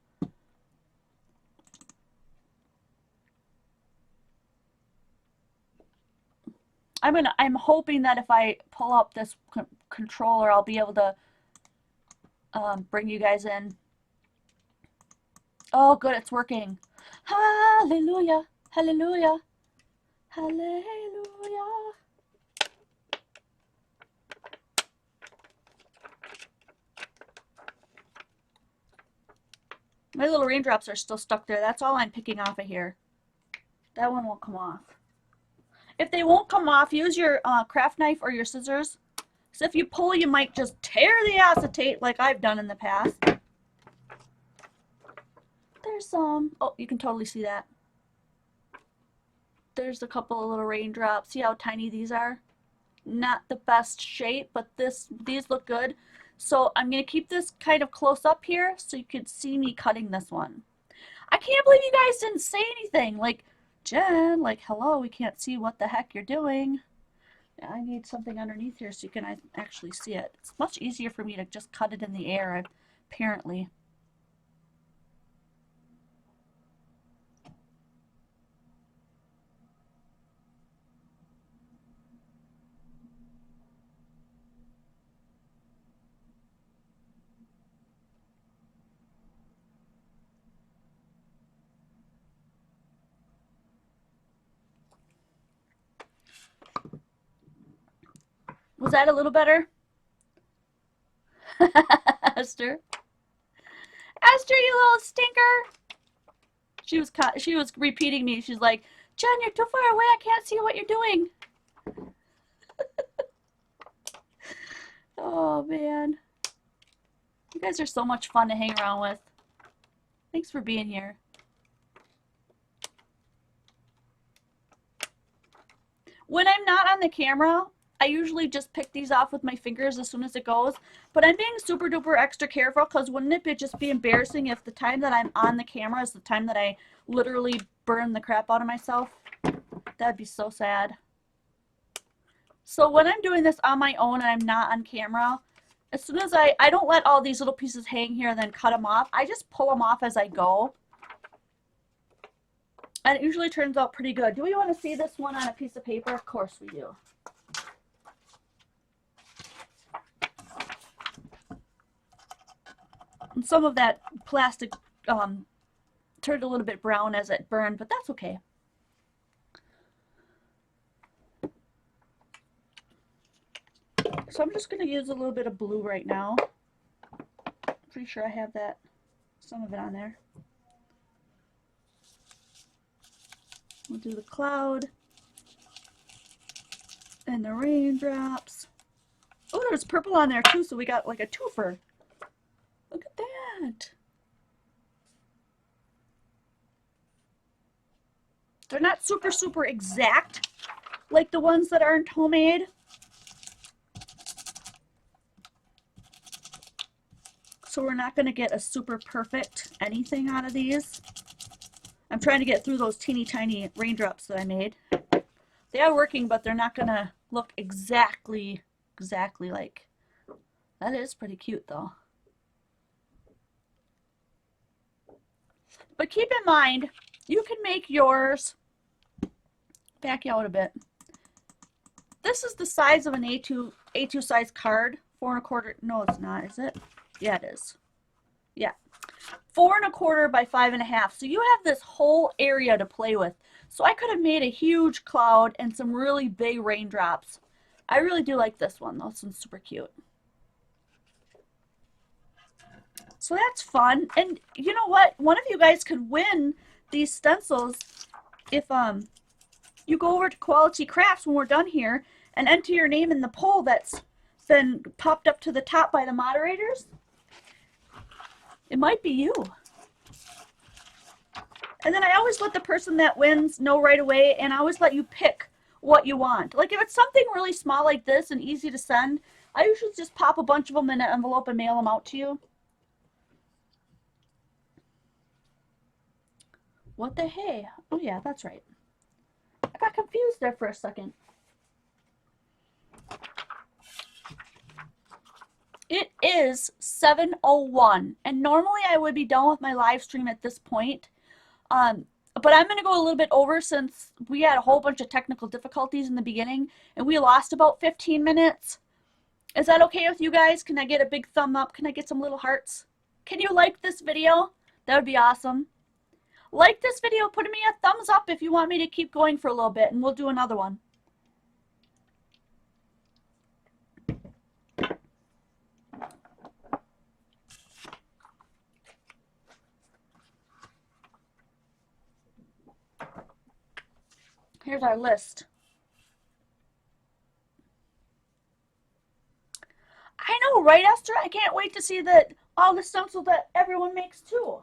I'm hoping that if I pull up this controller, I'll be able to bring you guys in. Oh, good, it's working. Hallelujah, hallelujah, hallelujah. My little raindrops are still stuck there. That's all I'm picking off of here. That one won't come off. If they won't come off, use your craft knife or your scissors. So if you pull, you might just tear the acetate like I've done in the past. There's some. Oh, you can totally see that. There's a couple of little raindrops. See how tiny these are? Not the best shape, but these look good. So I'm going to keep this kind of close up here so you can see me cutting this one. I can't believe you guys didn't say anything. Like, Jen, like, hello, we can't see what the heck you're doing. I need something underneath here so you can actually see it. It's much easier for me to just cut it in the air, apparently. Was that a little better? Esther? Esther, you little stinker! She was repeating me. She's like, Jen, you're too far away. I can't see what you're doing. Oh, man. You guys are so much fun to hang around with. Thanks for being here. When I'm not on the camera, I usually just pick these off with my fingers as soon as it goes, but I'm being super duper extra careful because wouldn't it just be embarrassing if the time that I'm on the camera is the time that I literally burn the crap out of myself? That'd be so sad. So when I'm doing this on my own and I'm not on camera, as soon as I don't let all these little pieces hang here and then cut them off, I just pull them off as I go. And it usually turns out pretty good. Do we want to see this one on a piece of paper? Of course we do. And some of that plastic turned a little bit brown as it burned, but that's okay. So I'm just going to use a little bit of blue right now. Pretty sure I have some of it on there. We'll do the cloud and the raindrops. Oh, there's purple on there too, so we got like a twofer. Look at that. They're not super, super exact like the ones that aren't homemade. So we're not going to get a super perfect anything out of these. I'm trying to get through those teeny tiny raindrops that I made. They are working, but they're not going to look exactly like. That is pretty cute though. But keep in mind, you can make yours, back you out a bit. This is the size of an A2 size card. 4 1/4, no it's not, is it? Yeah, it is. Yeah. 4 1/4 by 5 1/2. So you have this whole area to play with. So I could have made a huge cloud and some really big raindrops. I really do like this one though. This one's super cute. So that's fun. And you know what? One of you guys could win these stencils if you go over to Quality Crafts when we're done here and enter your name in the poll that's been popped up to the top by the moderators. It might be you. And then I always let the person that wins know right away, and I always let you pick what you want. Like if it's something really small like this and easy to send, I usually just pop a bunch of them in an envelope and mail them out to you. What the hey? Oh yeah, that's right. I got confused there for a second. It is 7:01, and normally I would be done with my live stream at this point. But I'm going to go a little bit over since we had a whole bunch of technical difficulties in the beginning, and we lost about 15 minutes. Is that okay with you guys? Can I get a big thumb up? Can I get some little hearts? Can you like this video? That would be awesome. Like this video, put me a thumbs up if you want me to keep going for a little bit, and we'll do another one. Here's our list. I know, right, Esther? I can't wait to see all the stencils that everyone makes too.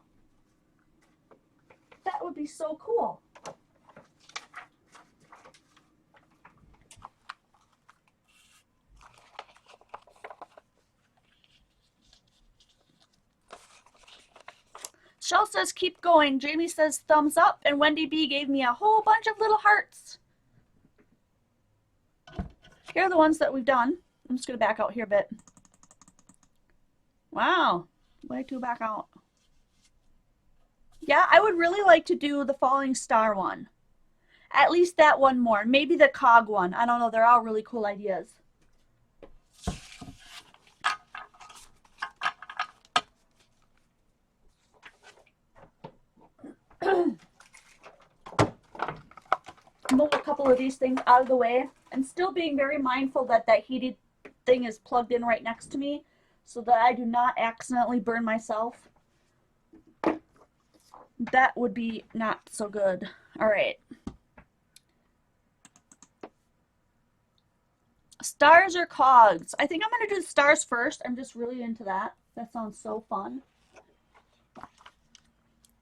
That would be so cool. Shell says keep going. Jamie says thumbs up, and Wendy B gave me a whole bunch of little hearts. Here are the ones that we've done. I'm just going to back out here a bit. Wow, way to back out. Yeah, I would really like to do the falling star one. At least that one more. Maybe the cog one. I don't know. They're all really cool ideas. Move a couple of these things out of the way. I'm still being very mindful that that heated thing is plugged in right next to me so that I do not accidentally burn myself. That would be not so good. All right. Stars or cogs? I think I'm going to do the stars first. I'm just really into that. That sounds so fun.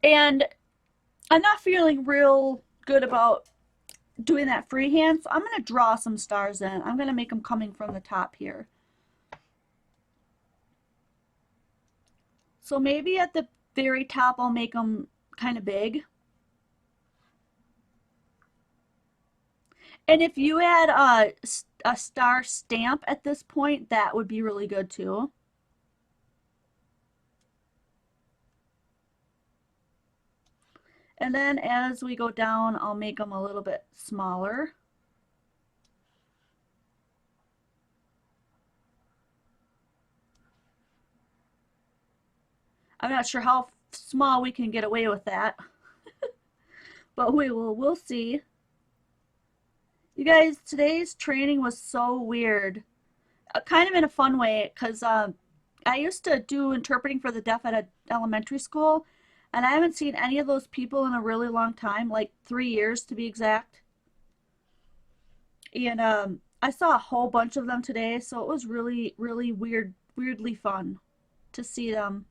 And I'm not feeling real good about doing that freehand, so I'm going to draw some stars in. I'm going to make them coming from the top here. So maybe at the very top I'll make them kind of big. And if you add a star stamp at this point, that would be really good too. And then as we go down, I'll make them a little bit smaller. I'm not sure how small we can get away with that, but we'll see. You guys, today's training was so weird, kind of in a fun way, because I used to do interpreting for the deaf at an elementary school, and I haven't seen any of those people in a really long time, like 3 years to be exact. And I saw a whole bunch of them today, so it was really, really weirdly fun to see them.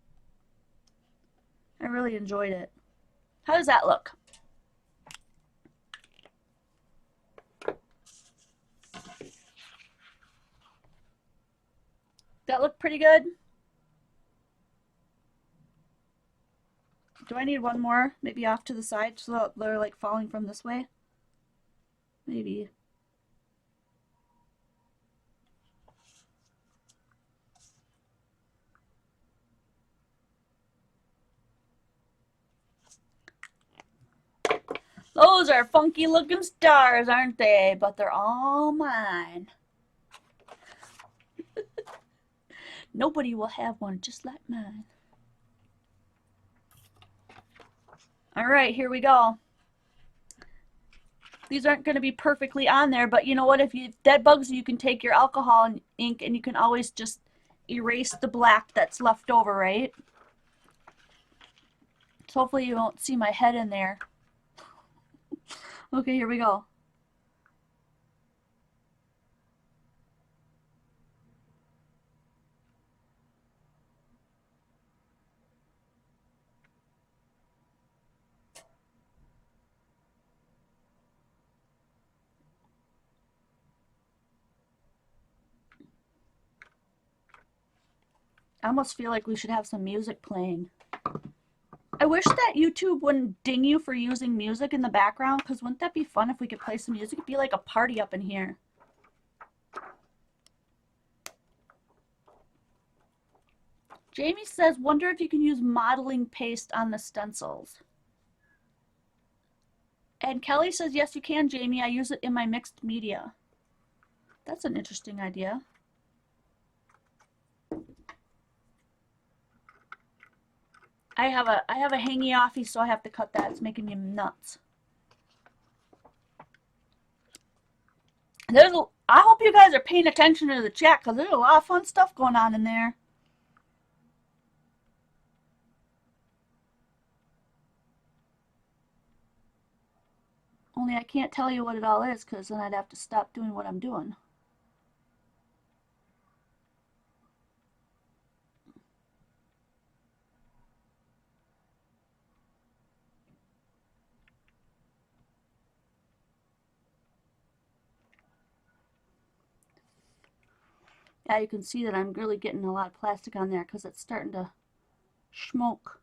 I really enjoyed it. How does that look? That look pretty good? Do I need one more? Maybe off to the side so that they're like falling from this way? Maybe. Those are funky looking stars, aren't they? But they're all mine. Nobody will have one just like mine. All right, here we go. These aren't going to be perfectly on there, but you know what? If that bugs you, you can take your alcohol and ink and you can always just erase the black that's left over, right? So hopefully you won't see my head in there. Okay, here we go. I almost feel like we should have some music playing. I wish that YouTube wouldn't ding you for using music in the background, because wouldn't that be fun if we could play some music? It'd be like a party up in here. Jamie says, wonder if you can use modeling paste on the stencils. And Kelly says, yes, you can, Jamie. I use it in my mixed media. That's an interesting idea. I have a hangy offie, so I have to cut that. It's making me nuts. I hope you guys are paying attention to the chat, because there's a lot of fun stuff going on in there. Only I can't tell you what it all is, because then I'd have to stop doing what I'm doing. Yeah, you can see that I'm really getting a lot of plastic on there because it's starting to smoke.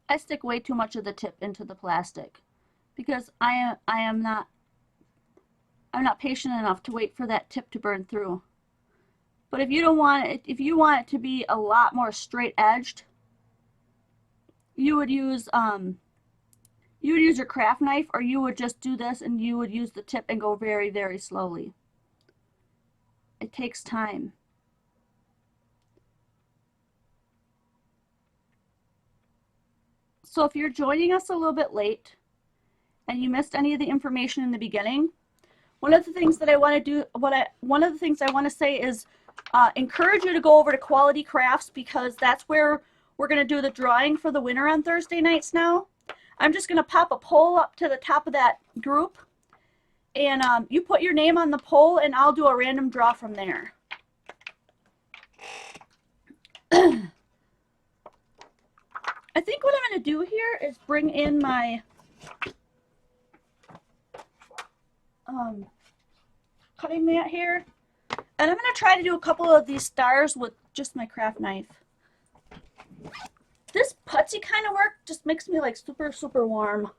I stick way too much of the tip into the plastic because I'm not patient enough to wait for that tip to burn through. But if you don't want it, if you want it to be a lot more straight edged, you would use your craft knife, or you would just do this and you would use the tip and go very, very slowly. It takes time. So if you're joining us a little bit late and you missed any of the information in the beginning, one of the things that I want to do, one of the things I want to say is encourage you to go over to Quality Crafts, because that's where we're going to do the drawing for the winner on Thursday nights now. I'm just going to pop a poll up to the top of that group, and you put your name on the poll and I'll do a random draw from there. I think what I'm going to do here is bring in my cutting mat here, and I'm going to try to do a couple of these stars with just my craft knife. This putsy kind of work just makes me like super, super warm.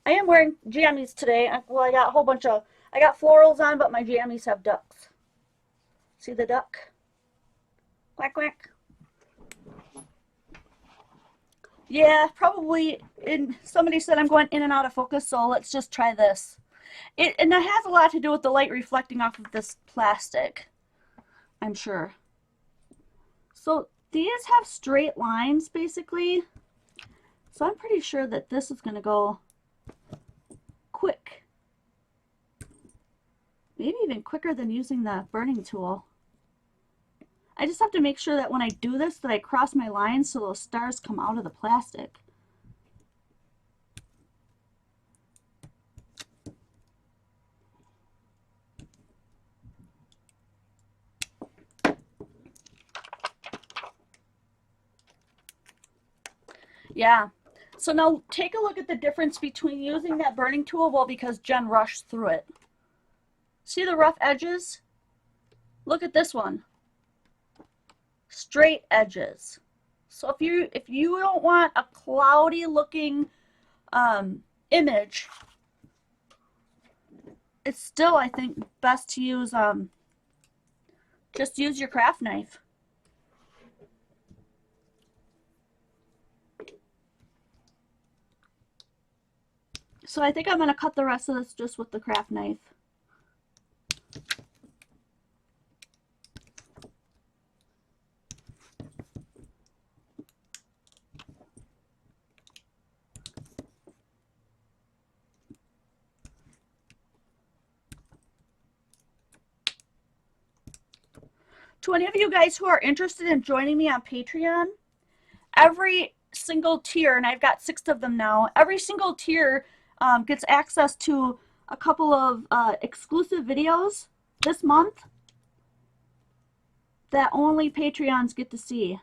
I am wearing jammies today. Well, I got a whole bunch of, I got florals on, but my jammies have ducks. See the duck? Quack, quack. Yeah, probably. Somebody said I'm going in and out of focus, so let's just try this. And that has a lot to do with the light reflecting off of this plastic, I'm sure. So these have straight lines, basically. So I'm pretty sure that this is going to go quick. Maybe even quicker than using the burning tool. I just have to make sure that when I do this, that I cross my lines so those stars come out of the plastic. Yeah. So now take a look at the difference between using that burning tool, well, because Jen rushed through it. See the rough edges? Look at this one. Straight edges. So if you don't want a cloudy looking image, it's still, I think, best to use just use your craft knife. So I think I'm going to cut the rest of this just with the craft knife. To any of you guys who are interested in joining me on Patreon, every single tier, and I've got 6 of them now, every single tier gets access to a couple of exclusive videos this month that only Patreons get to see.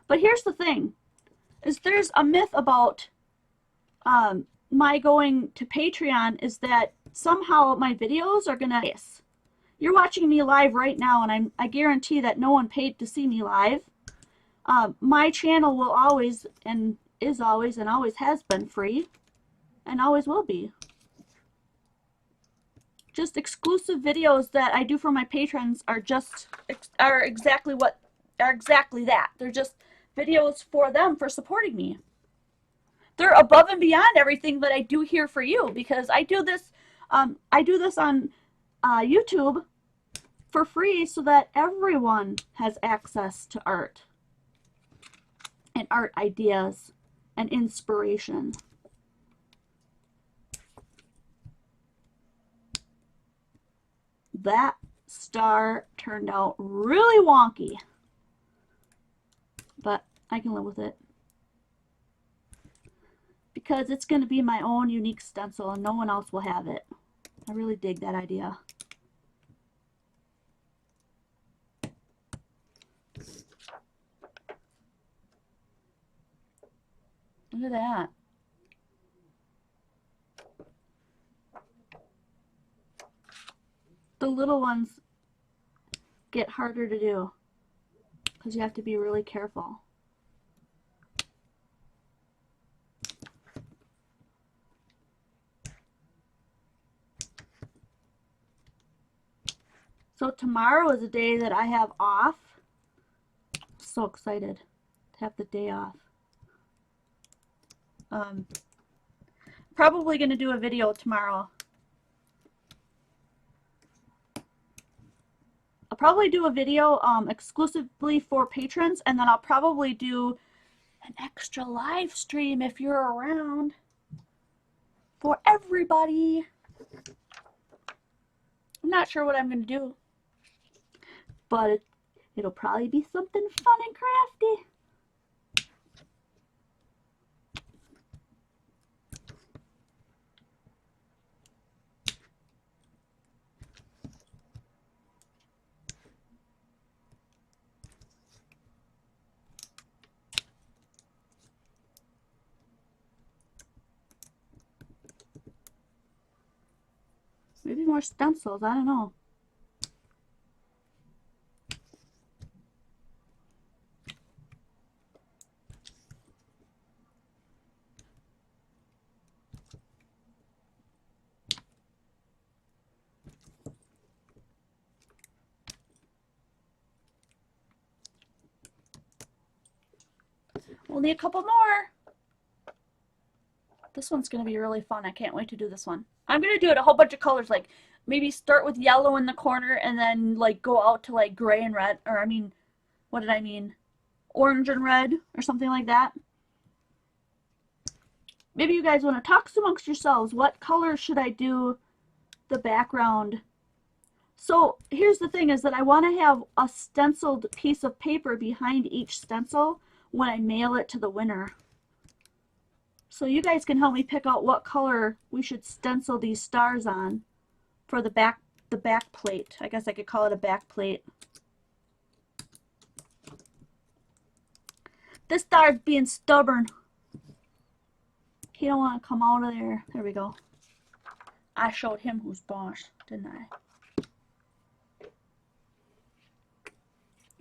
But here's the thing, is there's a myth about my going to Patreon is that somehow my videos are gonna... You're watching me live right now, and I guarantee that no one paid to see me live. My channel will always, and is always, and always has been free, and always will be. Just exclusive videos that I do for my patrons are exactly that. They're just videos for them for supporting me. They're above and beyond everything that I do here for you, because I do this on YouTube for free so that everyone has access to art and art ideas and inspiration. That star turned out really wonky, but I can live with it because it's going to be my own unique stencil and no one else will have it. I really dig that idea. Look at that. The little ones get harder to do because you have to be really careful. So tomorrow is a day that I have off. So excited to have the day off. Probably going to do a video tomorrow. I'll probably do a video exclusively for patrons, and then I'll probably do an extra live stream if you're around for everybody. I'm not sure what I'm going to do, but it'll probably be something fun and crafty. Maybe more stencils, I don't know. We'll need a couple more. This one's going to be really fun. I can't wait to do this one. I'm going to do it a whole bunch of colors, like maybe start with yellow in the corner and then like go out to like gray and red, or I mean, what did I mean? Orange and red or something like that. Maybe you guys want to talk amongst yourselves. What color should I do the background? So here's the thing, is that I want to have a stenciled piece of paper behind each stencil when I mail it to the winner. So you guys can help me pick out what color we should stencil these stars on for the back plate. I guess I could call it a back plate. This star's being stubborn. He don't want to come out of there. There we go. I showed him who's boss, didn't I?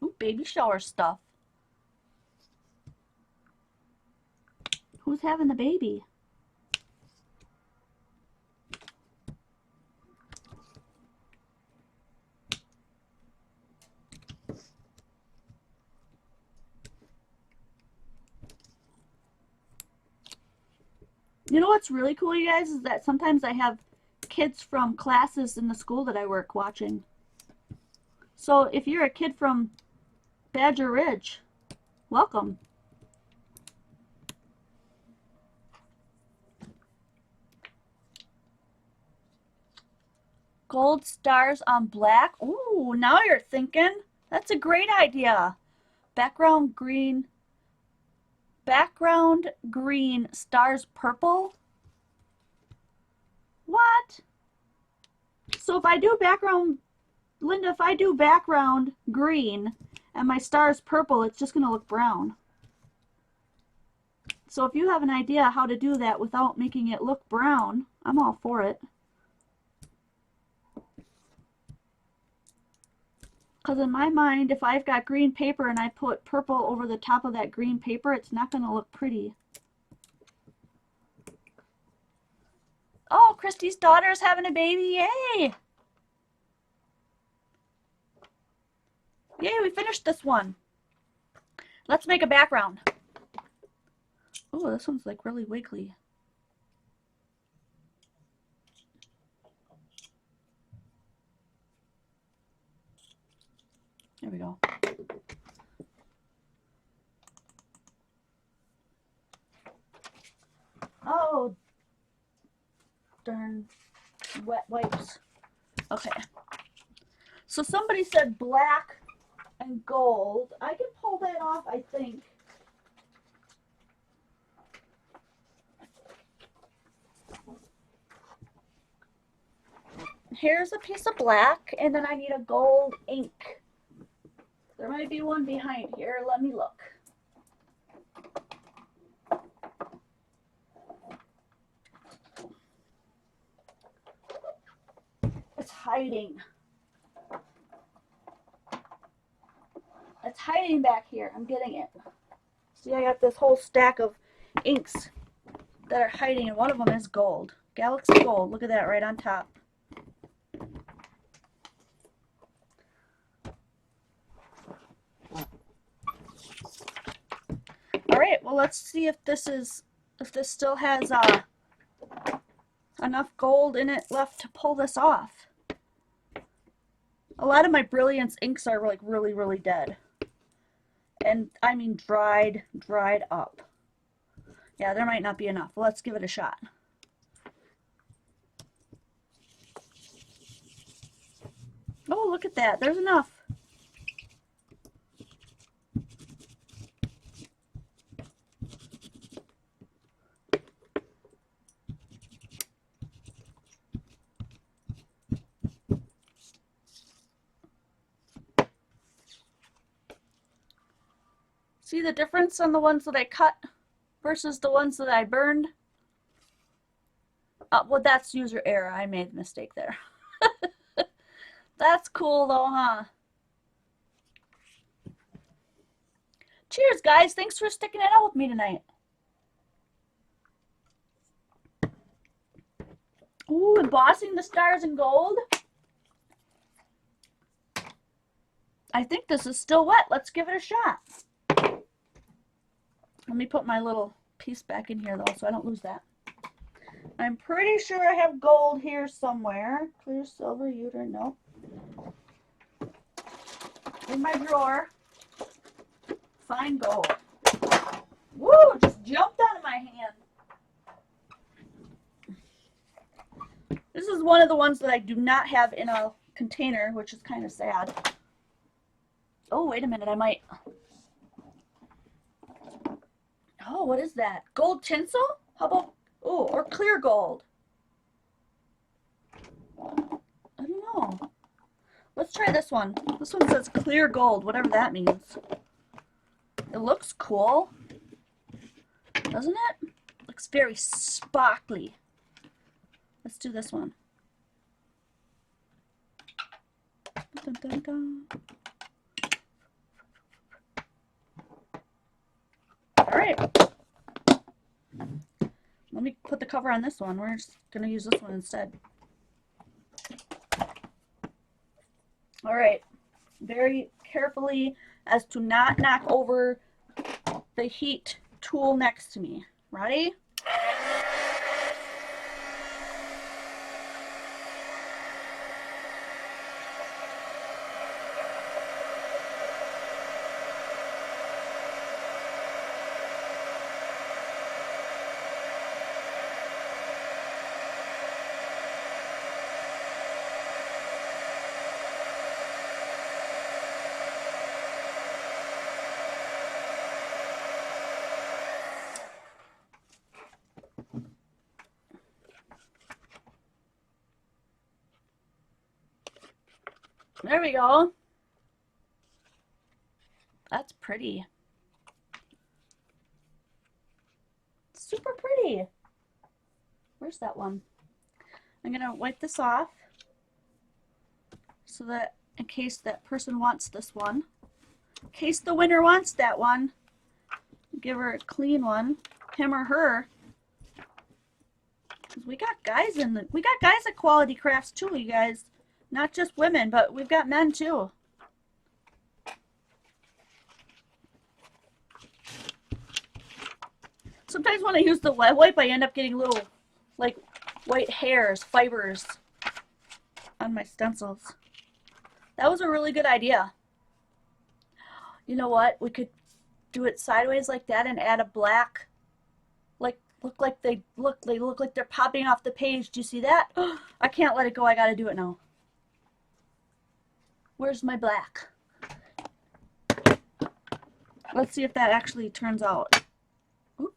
Ooh, baby shower stuff. Who's having the baby? You know what's really cool, you guys, is that sometimes I have kids from classes in the school that I work watching. So if you're a kid from Badger Ridge, welcome. Gold stars on black. Ooh, now you're thinking. That's a great idea. Background green, stars purple. What? So if I do background, Linda, if I do background green and my star's purple, it's just going to look brown. So if you have an idea how to do that without making it look brown, I'm all for it. Because in my mind, if I've got green paper and I put purple over the top of that green paper, it's not going to look pretty. Oh, Christy's daughter's having a baby. Yay! Yay, we finished this one. Let's make a background. Oh, this one's like really wiggly. There we go. Oh, darn wet wipes. Okay. So somebody said black and gold. I can pull that off, I think. Here's a piece of black, and then I need a gold ink. There might be one behind here. Let me look. It's hiding. It's hiding back here. I'm getting it. See, I got this whole stack of inks that are hiding, and one of them is gold. Galaxy Gold. Look at that right on top. All right, well, let's see if this still has enough gold in it left to pull this off. A lot of my Brilliance inks are like really, really dead. And I mean dried up. Yeah, there might not be enough. Let's give it a shot. Oh, look at that. There's enough. See the difference on the ones that I cut versus the ones that I burned? Well, that's user error. I made a mistake there. That's cool though, huh? Cheers, guys. Thanks for sticking it out with me tonight. Ooh, embossing the stars in gold. I think this is still wet. Let's give it a shot. Let me put my little piece back in here though so I don't lose that. I'm pretty sure I have gold here somewhere. Clear silver, uter, nope. In my drawer. Fine gold. Woo, just jumped out of my hand. This is one of the ones that I do not have in a container, which is kind of sad. Oh, wait a minute, I might... Oh, what is that? Gold tinsel? How about, oh, or clear gold? I don't know. Let's try this one. This one says clear gold, whatever that means. It looks cool, doesn't it? Looks very sparkly. Let's do this one. Dun, dun, dun. All right. Let me put the cover on this one. We're just going to use this one instead. All right. Very carefully as to not knock over the heat tool next to me. Ready? There we go. That's pretty. Super pretty. Where's that one? I'm gonna wipe this off so that in case that person wants this one, in case the winner wants that one, give her a clean one, him or her. Because we got guys at Quality Crafts too, you guys. Not just women, but we've got men too. Sometimes when I use the wet wipe, I end up getting little, like, white hairs, fibers on my stencils. That was a really good idea. You know what? We could do it sideways like that and add a black, like, look like they're popping off the page. Do you see that? I can't let it go. I gotta do it now. Where's my black? Let's see if that actually turns out. Oop.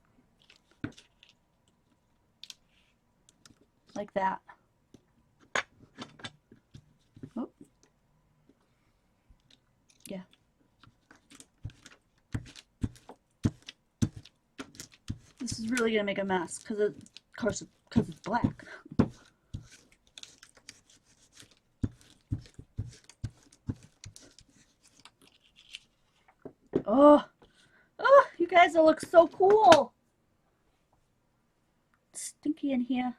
Like that. Oop. Yeah. This is really gonna make a mess because it's black. Oh, you guys, it looks so cool. It's stinky in here.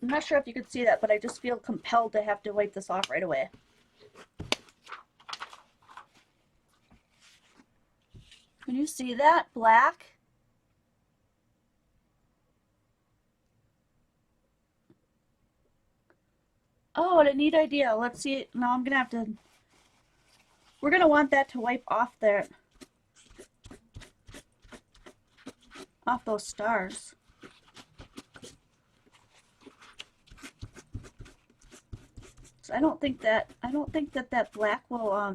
I'm not sure if you could see that, but I just feel compelled to have to wipe this off right away. Can you see that? Black? Oh, what a neat idea. Let's see. Now I'm going to have to... We're going to want that to wipe off there. Off those stars. So I don't think that black will, I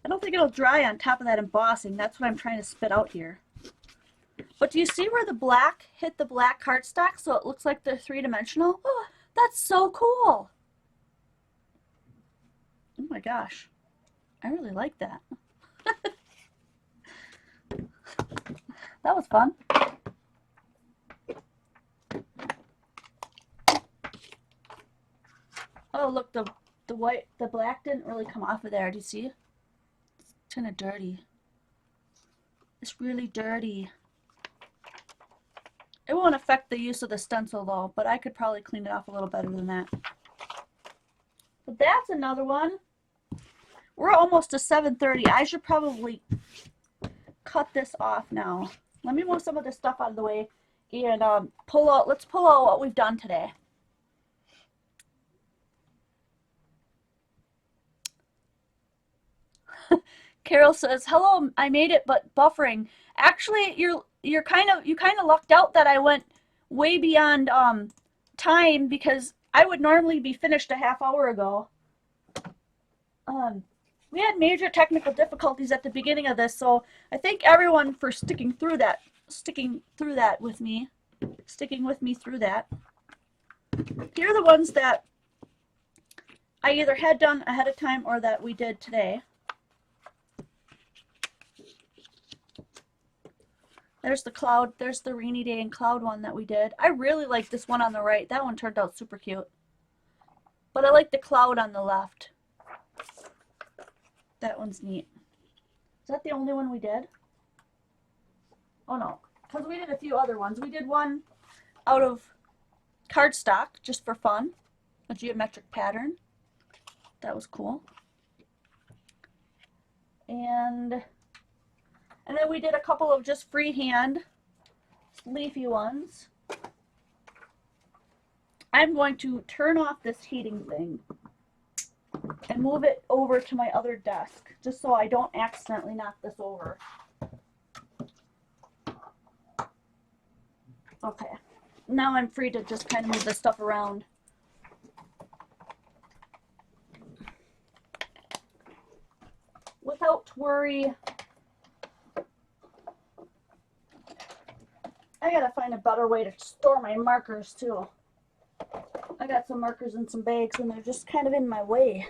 don't think it'll dry on top of that embossing. That's what I'm trying to spit out here. But do you see where the black hit the black cardstock so it looks like they're three-dimensional? Oh, that's so cool. Oh my gosh. I really like that. That was fun. Oh, look, the black didn't really come off of there. Do you see? It's kind of dirty. It's really dirty. It won't affect the use of the stencil though, but I could probably clean it off a little better than that. But that's another one. We're almost to 7:30. I should probably cut this off now. Let me move some of this stuff out of the way and let's pull out what we've done today. Carol says, "Hello, I made it, but buffering." Actually, you kind of lucked out that I went way beyond time because I would normally be finished a half hour ago. We had major technical difficulties at the beginning of this, so I thank everyone for sticking with me through that. Here are the ones that I either had done ahead of time or that we did today. There's the cloud, there's the rainy day and cloud one that we did. I really like this one on the right. That one turned out super cute. But I like the cloud on the left. That one's neat. Is that the only one we did? Oh no, because we did a few other ones. We did one out of cardstock just for fun, a geometric pattern. That was cool. And then we did a couple of just freehand leafy ones. I'm going to turn off this heating thing and move it over to my other desk just so I don't accidentally knock this over. Okay, now I'm free to just kind of move this stuff around. Without worry I gotta find a better way to store my markers too. I got some markers in some bags and they're just kind of in my way.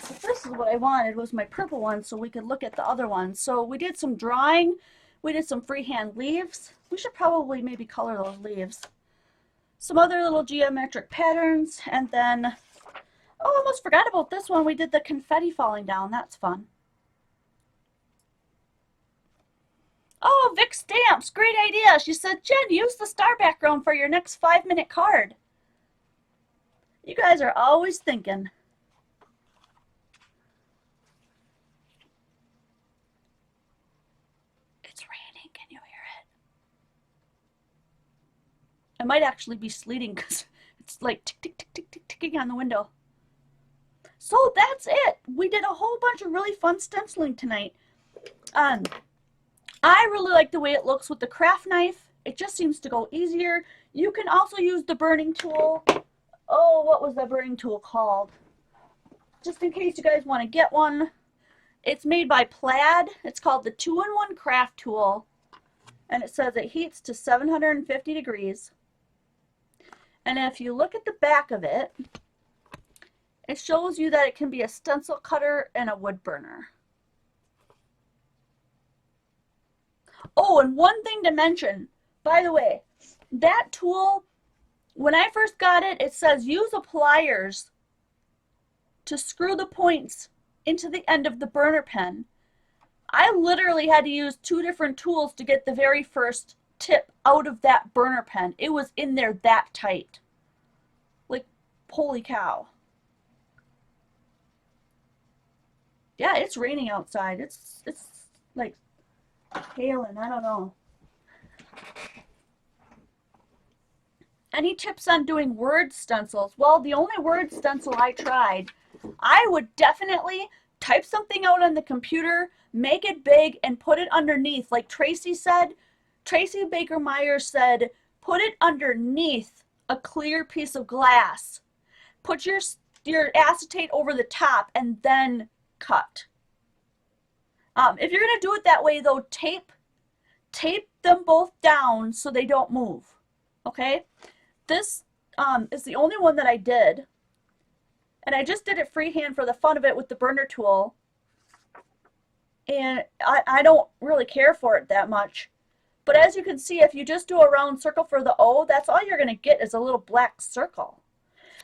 So this is what I wanted, was my purple one, so we could look at the other ones. So we did some drawing. We did some freehand leaves. We should probably maybe color those leaves. Some other little geometric patterns, and then, oh, I almost forgot about this one. We did the confetti falling down. That's fun. Oh, Vic Stamps, great idea. She said, Jen, use the star background for your next 5-minute card. You guys are always thinking. It's raining. Can you hear it? It might actually be sleeting because it's like tick, tick, tick, tick, tick, ticking on the window. So that's it. We did a whole bunch of really fun stenciling tonight. I really like the way it looks with the craft knife. It just seems to go easier. You can also use the burning tool. Oh, what was that burning tool called? Just in case you guys want to get one. It's made by Plaid. It's called the 2-in-1 craft tool. And it says it heats to 750 degrees. And if you look at the back of it, it shows you that it can be a stencil cutter and a wood burner. Oh, and one thing to mention, by the way, that tool, when I first got it, it says use a pliers to screw the points into the end of the burner pen. I literally had to use 2 different tools to get the very first tip out of that burner pen. It was in there that tight. Like, holy cow. Yeah, it's raining outside. It's like hailing, I don't know. Any tips on doing word stencils? Well, the only word stencil I tried, I would definitely type something out on the computer, make it big, and put it underneath. Like Tracy said, Tracy Baker Myers said, put it underneath a clear piece of glass. Put your acetate over the top and then cut. If you're going to do it that way, though, tape them both down so they don't move. Okay? This is the only one that I did. And I just did it freehand for the fun of it with the burner tool. And I don't really care for it that much. But as you can see, if you just do a round circle for the O, that's all you're going to get is a little black circle.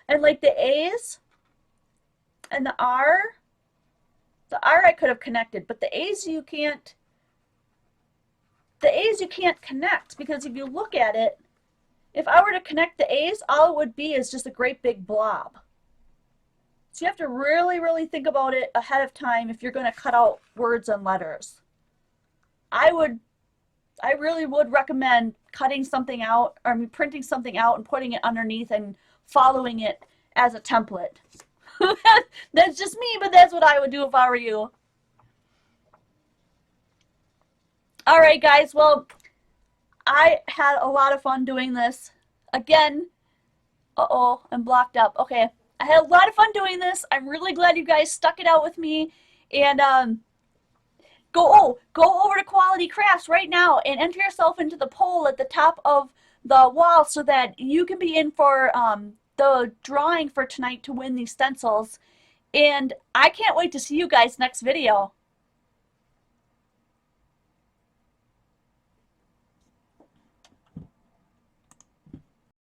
And like the A's and the R I could have connected, but the A's you can't connect, because if you look at it, if I were to connect the A's, all it would be is just a great big blob. So you have to really, really think about it ahead of time if you're going to cut out words and letters. I really would recommend cutting something out, or printing something out and putting it underneath and following it as a template. That's just me, but that's what I would do if I were you. All right, guys. Well, I had a lot of fun doing this. Again, uh-oh, I'm blocked up. Okay. I had a lot of fun doing this. I'm really glad you guys stuck it out with me. And go over to Quality Crafts right now and enter yourself into the poll at the top of the wall so that you can be in for the drawing for tonight to win these stencils. And I can't wait to see you guys next video.